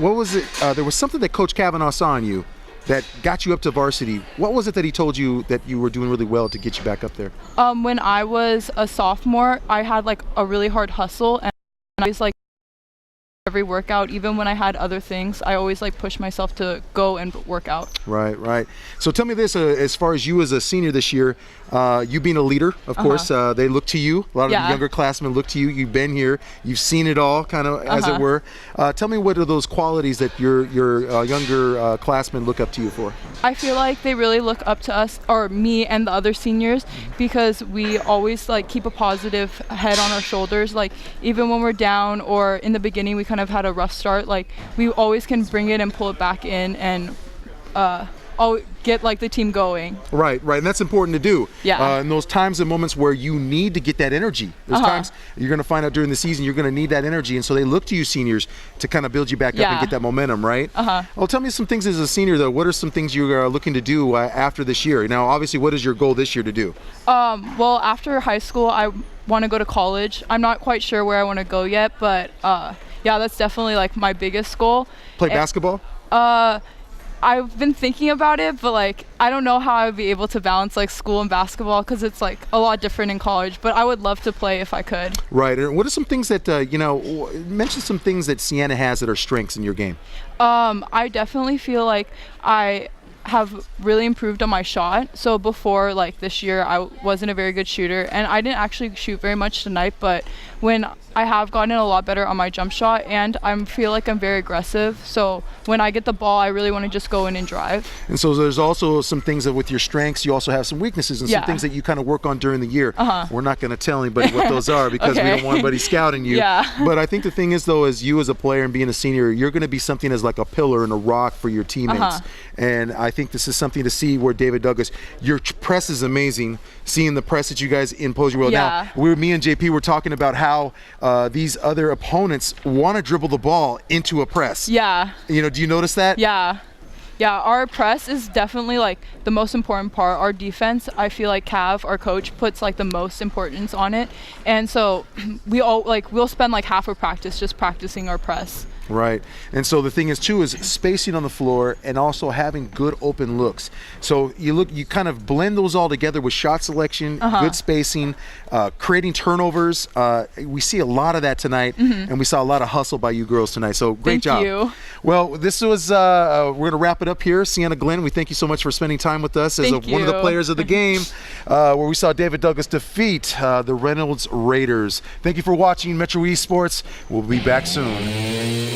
B: There was something that Coach Kavanaugh saw in you that got you up to varsity. What was it that he told you that you were doing really well to get you back up there?
P: When I was a sophomore, I had a really hard hustle, and I was every workout, even when I had other things, I always pushed myself to go and work out.
B: Right. So tell me this, as far as you as a senior this year, you being a leader, of course, they look to you. A lot of the younger classmen look to you. You've been here. You've seen it all, kind of, as it were. Tell me, what are those qualities that your younger classmen look up to you for?
P: I feel like they really look up to us, or me and the other seniors, because we always keep a positive head on our shoulders. Even when we're down, or in the beginning we kind of had a rough start, we always can bring it and pull it back in and get the team going.
B: Right, and that's important to do.
P: Yeah.
B: In those times and moments where you need to get that energy. Those times you're going to find out during the season you're going to need that energy, and so they look to you seniors to kind of build you back up and get that momentum, right? Well, tell me some things as a senior though. What are some things you're looking to do after this year? Now, obviously, what is your goal this year to do?
P: Well, after high school, I want to go to college. I'm not quite sure where I want to go yet, but that's definitely my biggest goal.
B: Play basketball?
P: I've been thinking about it, but I don't know how I would be able to balance school and basketball, because it's a lot different in college, but I would love to play if I could.
B: Right. And what are some things that mention some things that Sienna has that are strengths in your game?
P: I definitely feel I have really improved on my shot. So before this year I wasn't a very good shooter, and I didn't actually shoot very much tonight, but when I have gotten a lot better on my jump shot, and I feel I'm very aggressive, so when I get the ball I really want to just go in and drive.
B: And so there's also some things that with your strengths you also have some weaknesses and some things that you kind of work on during the year. We're not going to tell anybody what those are because we don't want anybody scouting you. But I think the thing is though, as you as a player and being a senior, you're going to be something as a pillar and a rock for your teammates. And I think this is something to see where David Douglas, your press is amazing, seeing the press that you guys impose your will. Now, me and JP were talking about how these other opponents want to dribble the ball into a press. Do you notice that?
P: Yeah, our press is definitely the most important part. Our defense, I feel Cav, our coach, puts the most importance on it, and so we all we'll spend half of practice just practicing our press.
B: Right. And so the thing is too is spacing on the floor and also having good open looks. So you kind of blend those all together with shot selection, good spacing, creating turnovers. We see a lot of that tonight, and we saw a lot of hustle by you girls tonight. So great job.
P: Thank you.
B: Well, this was we're going to wrap it up here. Sienna Glenn, we thank you so much for spending time with us as one of the players of the game, where we saw David Douglas defeat the Reynolds Raiders. Thank you for watching MetroEast Sports. We'll be back soon.